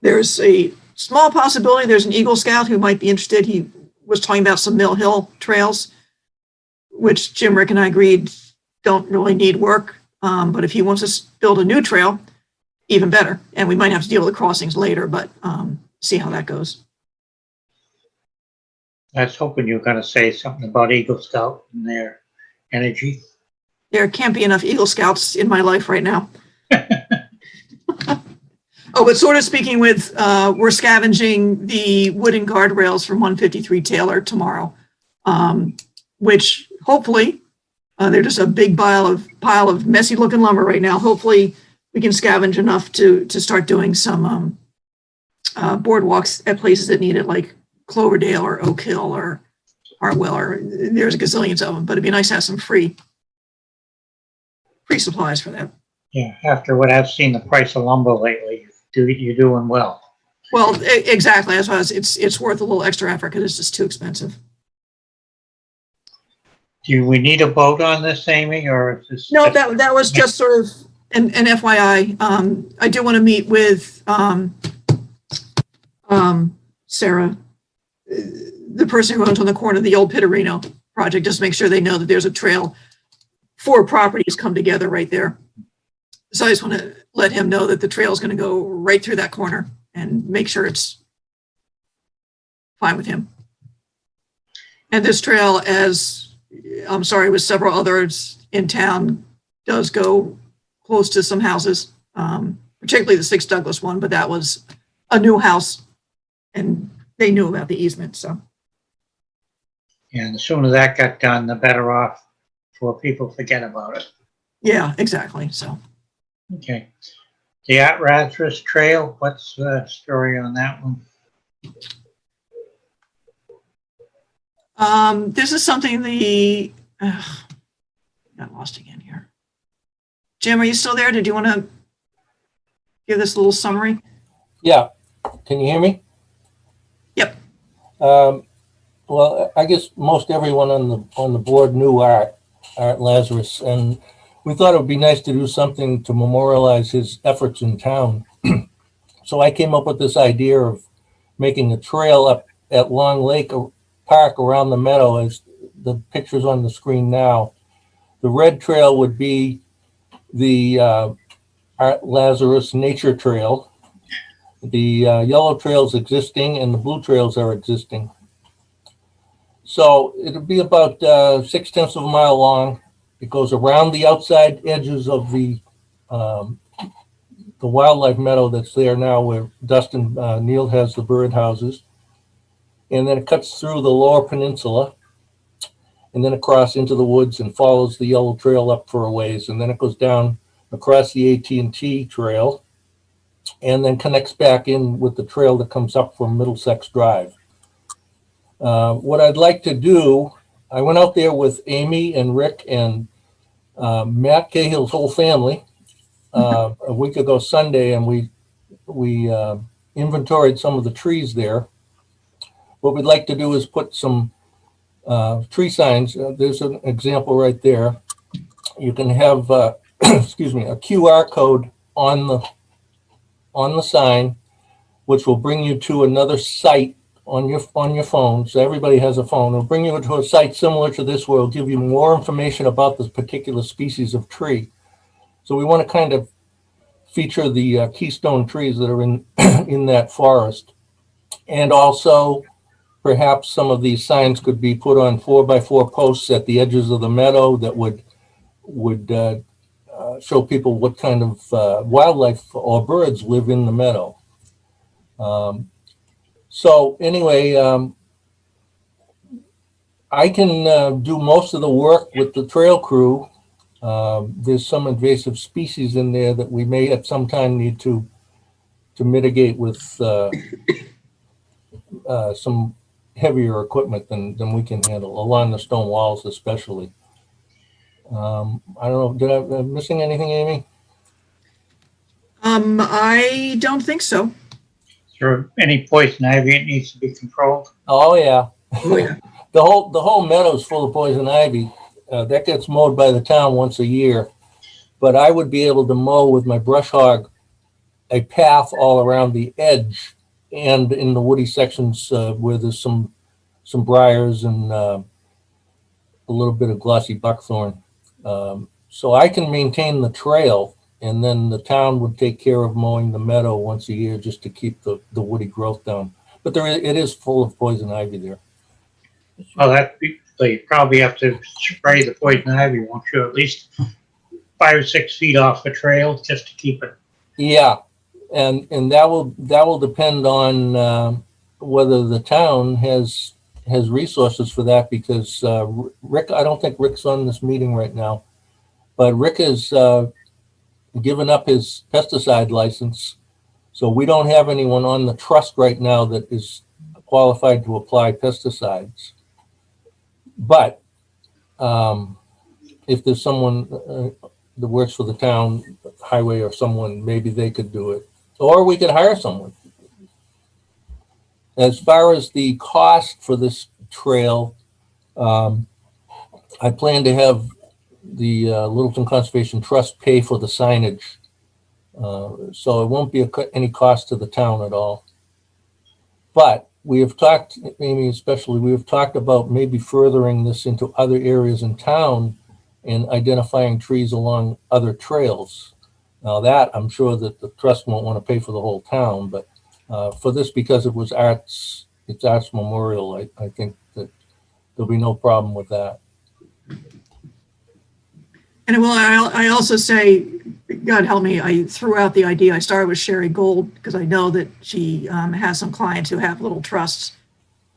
There's a small possibility there's an Eagle Scout who might be interested. He was talking about some Mill Hill trails, which Jim, Rick, and I agreed don't really need work. But if he wants to build a new trail, even better. And we might have to deal with the crossings later, but see how that goes. I was hoping you were going to say something about Eagle Scout and their energy. There can't be enough Eagle Scouts in my life right now. Oh, but sort of speaking with, we're scavenging the wooden guardrails from 153 Taylor tomorrow, which hopefully, they're just a big pile of messy looking lumber right now. Hopefully we can scavenge enough to start doing some boardwalks at places that need it, like Cloverdale or Oak Hill or Hartwell, or there's a gazillions of them, but it'd be nice to have some free supplies for that. Yeah, after what I've seen the price of lumber lately, you're doing well. Well, exactly. That's why it's worth a little extra effort because it's just too expensive. Do we need a vote on this, Amy, or is this? No, that was just sort of an FYI. I do want to meet with Sarah, the person who owns on the corner of the old Pittarino project, just to make sure they know that there's a trail. 4 properties come together right there. So I just want to let him know that the trail is going to go right through that corner and make sure it's fine with him. And this trail, as I'm sorry, with several others in town, does go close to some houses, particularly the 6 Douglas one, but that was a new house and they knew about the easement, so. Yeah, and the sooner that got done, the better off for people forget about it. Yeah, exactly, so. Okay. The Atraz Trail, what's the story on that one? This is something got lost again here. Jim, are you still there? Did you want to give this a little summary? Yeah. Can you hear me? Yep. Well, I guess most everyone on the board knew Art Lazarus, and we thought it would be nice to do something to memorialize his efforts in town. So I came up with this idea of making a trail up at Long Lake Park around the meadow, as the pictures on the screen now. The red trail would be the Art Lazarus Nature Trail. The yellow trail's existing and the blue trails are existing. So it'll be about 0.6 of a mile long. It goes around the outside edges of the wildlife meadow that's there now, where Dustin Neal has the bird houses. And then it cuts through the lower peninsula and then across into the woods and follows the yellow trail up for a ways. And then it goes down across the AT&T trail and then connects back in with the trail that comes up from Middlesex Drive. What I'd like to do, I went out there with Amy and Rick and Matt Cahill's whole family a week ago Sunday, and we inventoried some of the trees there. What we'd like to do is put some tree signs. There's an example right there. You can have, excuse me, a QR code on the sign, which will bring you to another site on your phone. So everybody has a phone. It'll bring you to a site similar to this, where it'll give you more information about this particular species of tree. So we want to kind of feature the keystone trees that are in in that forest. And also, perhaps some of these signs could be put on 4x4 posts at the edges of the meadow that would show people what kind of wildlife or birds live in the meadow. So anyway, I can do most of the work with the trail crew. There's some invasive species in there that we may at some time need to mitigate with some heavier equipment than we can handle, along the stone walls especially. I don't know, am I missing anything, Amy? I don't think so. Is there any poison ivy that needs to be controlled? Oh, yeah. Oh, yeah. The whole meadow's full of poison ivy. That gets mowed by the town once a year. But I would be able to mow with my brush hog a path all around the edge and in the woody sections where there's some briars and a little bit of glossy buckthorn. So I can maintain the trail, and then the town would take care of mowing the meadow once a year just to keep the woody growth down. But it is full of poison ivy there. Well, so you probably have to spray the poison ivy, won't you? At least 5 or 6 feet off the trail just to keep it. Yeah, and that will depend on whether the town has resources for that, because Rick, I don't think Rick's on this meeting right now, but Rick has given up his pesticide license, so we don't have anyone on the trust right now that is qualified to apply pesticides. But if there's someone that works for the town highway or someone, maybe they could do it, or we could hire someone. As far as the cost for this trail, I plan to have the Littleton Conservation Trust pay for the signage. So it won't be any cost to the town at all. But we have talked, Amy especially, we have talked about maybe furthering this into other areas in town and identifying trees along other trails. Now that, I'm sure that the trust won't want to pay for the whole town, but for this, because it was it's Arts Memorial, I think that there'll be no problem with that. And well, I also say, God help me, I threw out the idea. I started with Sherry Gold because I know that she has some clients who have little trusts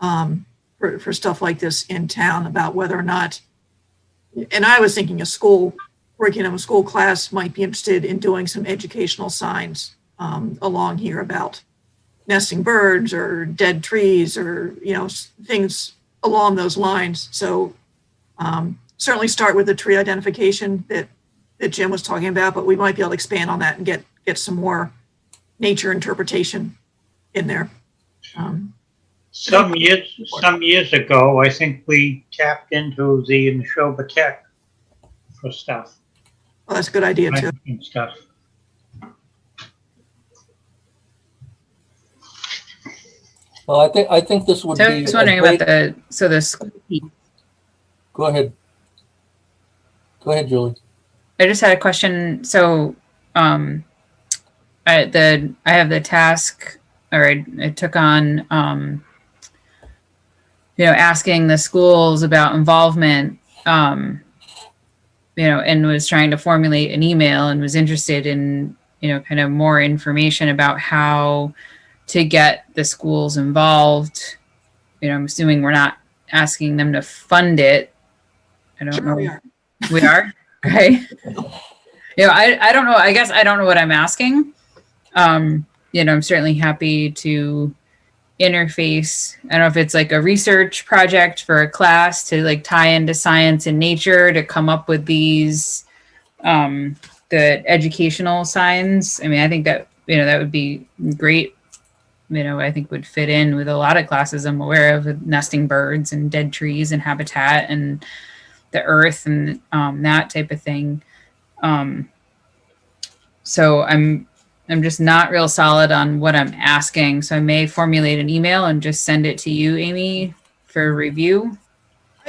for stuff like this in town, about whether or not, and I was thinking a school curriculum, a school class might be interested in doing some educational signs along here about nesting birds or dead trees or, things along those lines. So certainly start with the tree identification that Jim was talking about, but we might be able to expand on that and get some more nature interpretation in there. Some years ago, I think we tapped into the Neshoba Tech for stuff. Well, that's a good idea too. And stuff. Well, I think this would So be. I was wondering about the school piece. Go ahead. Go ahead, Julie. I just had a question. So, I have the task, or I took on, asking the schools about involvement, and was trying to formulate an email and was interested in, kind of more information about how to get the schools involved. I'm assuming we're not asking them to fund it. I don't know. We are. We are? Okay. I don't know. I guess I don't know what I'm asking. I'm certainly happy to interface. I don't know if it's like a research project for a class to like tie into science and nature to come up with these, the educational signs. I mean, I think that, that would be great. I think would fit in with a lot of classes I'm aware of, with nesting birds and dead trees and habitat and the earth and that type of thing. So I'm just not real solid on what I'm asking. So I may formulate an email and just send it to you, Amy, for review.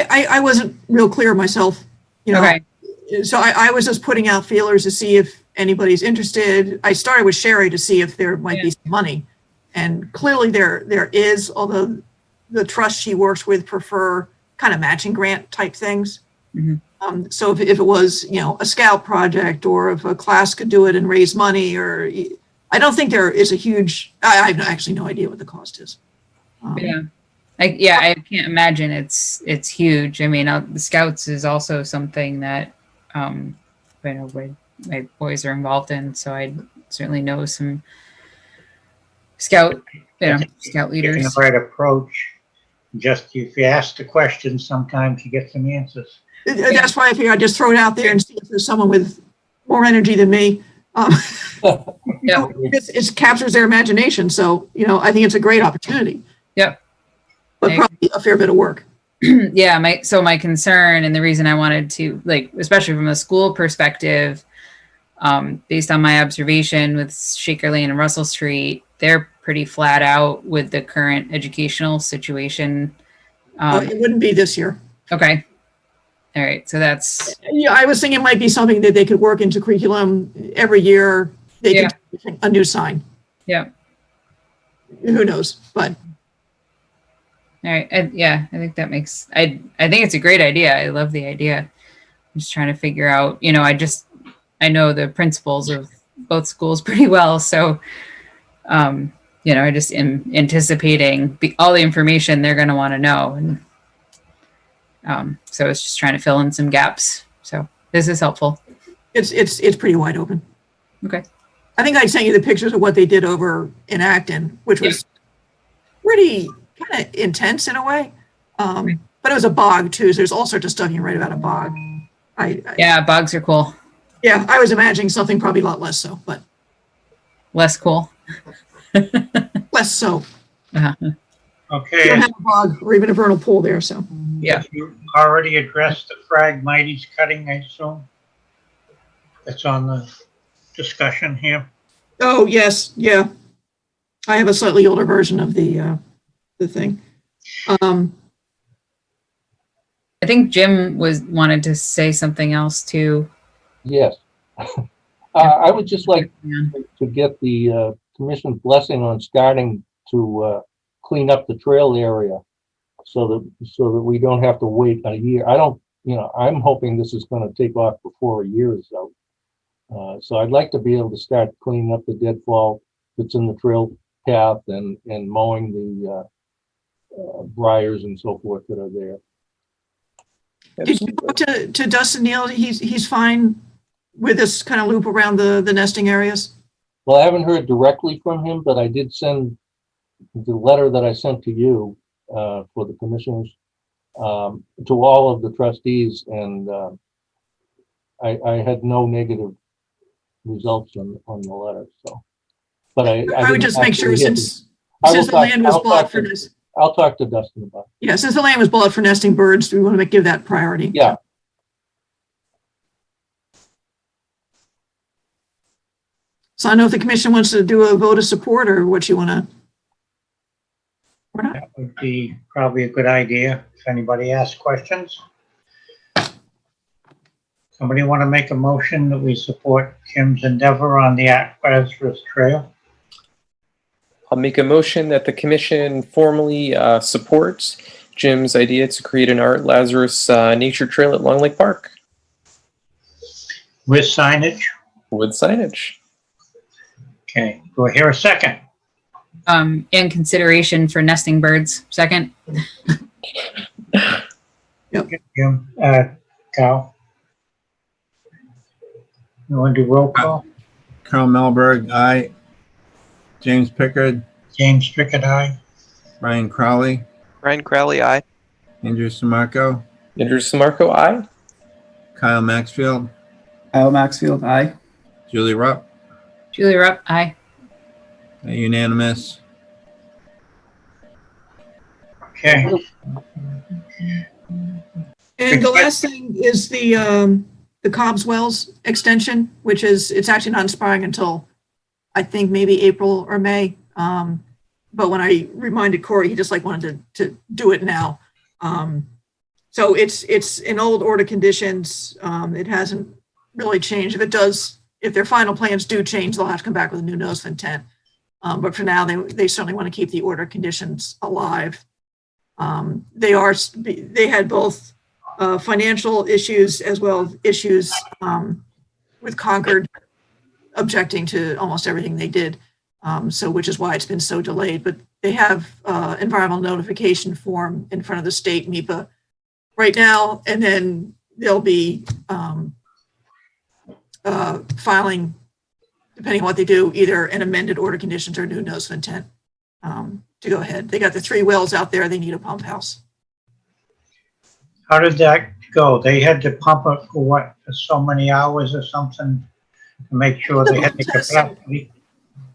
I wasn't real clear myself. Okay. So I was just putting out feelers to see if anybody's interested. I started with Sherry to see if there might be some money. And clearly there is, although the trust she works with prefer kind of matching grant type things. Mm-hmm. So if it was, a scout project, or if a class could do it and raise money, or I don't think there is a huge, I have actually no idea what the cost is. I can't imagine it's huge. I mean, the Scouts is also something that, my boys are involved in. So I certainly know some scout leaders. The right approach. Just if you ask the question, sometimes you get some answers. That's why I figured I'd just throw it out there and see if there's someone with more energy than me. It captures their imagination. So, I think it's a great opportunity. Yep. But probably a fair bit of work. Yeah. My concern and the reason I wanted to, especially from a school perspective, based on my observation with Shaker Lane and Russell Street, they're pretty flat out with the current educational situation. It wouldn't be this year. Okay. All right. So that's. Yeah, I was thinking it might be something that they could work into curriculum every year. They could do a new sign. Yeah. Who knows? But. All right. I think that makes. I think it's a great idea. I love the idea. I'm just trying to figure out. I know the principals of both schools pretty well, so. I just am anticipating all the information they're going to want to know, and so it's just trying to fill in some gaps. So this is helpful. It's pretty wide open. Okay. I think I sent you the pictures of what they did over in Acton, which was pretty kind of intense in a way, but it was a bog too. So there's all sorts of stuff you can write about a bog. Yeah, bogs are cool. Yeah, I was imagining something probably a lot less so, but less cool. Less so. Uh-huh. Okay. You don't have a bog or even a vernal pool there, so. Yeah. You already addressed the Phragmites cutting, I assume? That's on the discussion here. Oh, yes, yeah. I have a slightly older version of the thing. I think Jim wanted to say something else too. Yes. I would just like to get the commission's blessing on starting to clean up the trail area so that we don't have to wait a year. I'm hoping this is going to take off before a year is out. So I'd like to be able to start cleaning up the deadfall that's in the trail path and mowing the briars and so forth that are there. Did you go to Dustin Neal? He's fine with this kind of loop around the nesting areas? Well, I haven't heard directly from him, but I did send the letter that I sent to you for the commissioners to all of the trustees, and I had no negative results on the letter. So, but I would just make sure since the land was bought for this. I'll talk to Dustin about it. Yeah, since the land was bought for nesting birds, we want to give that priority. Yeah. So I don't know if the commission wants to do a vote of support or what you want to. That would be probably a good idea if anybody asks questions. Somebody want to make a motion that we support Kim's endeavor on the Atraz Trail? I'll make a motion that the commission formally supports Jim's idea to create an Art Lazarus nature trail at Long Lake Park. With signage? With signage. Okay, do I hear a second? In consideration for nesting birds. Second. Yep. Jim, Cal? You want to do roll call? Carl Melberg, aye. James Pickard. James Pickard, aye. Ryan Crowley. Ryan Crowley, aye. Andrew Samarco. Andrew Samarco, aye. Kyle Maxfield. Kyle Maxfield, aye. Julie Rupp. Julie Rupp, aye. Unanimous. Okay. And the last thing is the Cobb's Wells extension, which it's actually not expiring until I think maybe April or May. But when I reminded Corey, he just wanted to do it now. So it's in old order conditions. It hasn't really changed. If their final plans do change, they'll have to come back with a new notice of intent. But for now, they certainly want to keep the order conditions alive. They had both financial issues as well as issues with Concord objecting to almost everything they did. So which is why it's been so delayed. But they have environmental notification form in front of the state MIPA right now, and then they'll be filing, depending on what they do, either an amended order conditions or a new notice of intent to go ahead. They got the 3 wells out there. They need a pump house. How did that go? They had to pump it for what, for so many hours or something to make sure they had the capacity?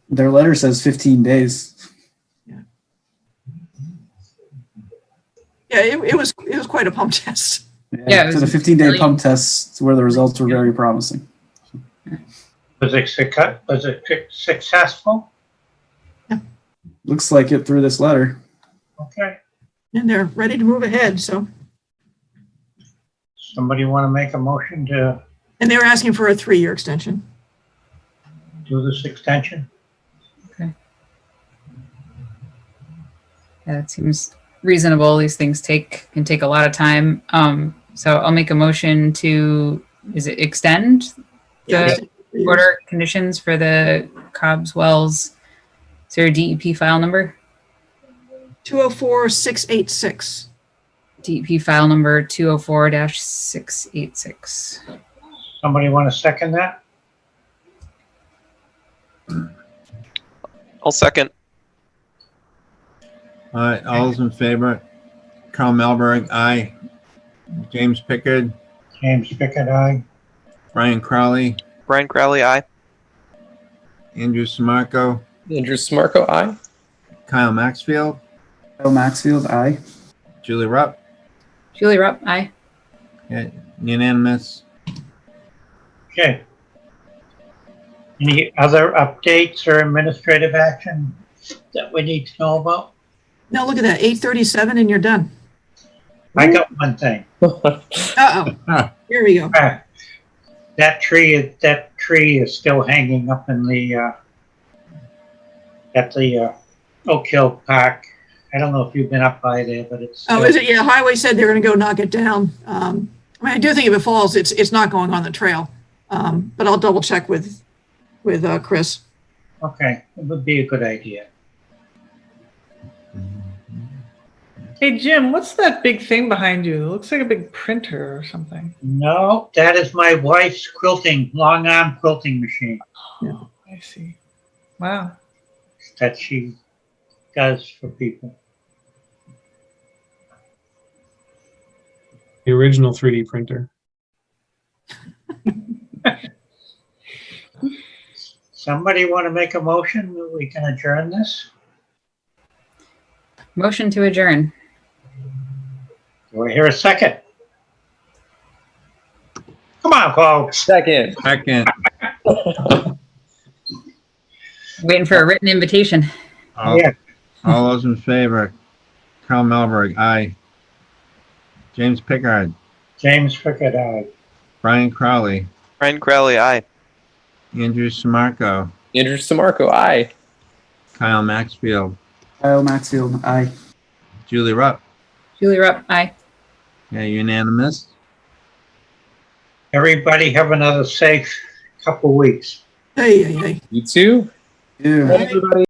Their letter says 15 days. Yeah, it was quite a pump test. Yeah, it So was the 15-day really- pump tests where the results were very promising. Was it successful? Looks like it through this letter. Okay. And they're ready to move ahead, so. Somebody want to make a motion to And they were asking for a 3-year extension. do this extension? Yeah, it seems reasonable. These things can take a lot of time. So I'll make a motion to, is it extend Yeah. the order conditions for the Cobb's Wells? Is there a DEP file number? 204686. DEP file number 204-686. Somebody want to second that? I'll second. All right, all those in favor? Carl Melberg, aye. James Pickard, James Pickett, aye. Brian Crowley, Brian Crowley, aye. Andrew Samarco, Andrew Smarco, aye. Kyle Maxfield, Kyle Maxfield, aye. Julie Rupp. Julie Rupp, aye. Yeah, unanimous. Okay. Any other updates or administrative action that we need to know about? Now look at that, 8:37 and you're done. I got one thing. Uh-oh. Here we go. That tree is still hanging up in the at the Oak Hill Park. I don't know if you've been up by there, but it's Oh, still, is it? Yeah, Highway said they were gonna go knock it down. I mean, I do think if it falls, it's not going on the trail. But I'll double check with Chris. okay. It would be a good idea. Hey, Jim, what's that big thing behind you? It looks like a big printer or something. No, that is my wife's long arm quilting machine Oh, I see. Wow. that she does for people. The original 3D printer. Somebody want to make a motion that we can adjourn this? Motion to adjourn. Do I hear a second? Come on, folks. Second. Second. Waiting for a written invitation. All, Yeah. all those in favor? Carl Melberg, aye. James Pickard, James Pickett, aye. Brian Crowley, Brian Crowley, aye. Andrew Samarco, Andrew Samarco, aye. Kyle Maxfield, Kyle Maxfield, aye. Julie Rupp. Julie Rupp, aye. Yeah, unanimous. Everybody have another safe couple weeks. Hey. You too. Yeah. Everybody.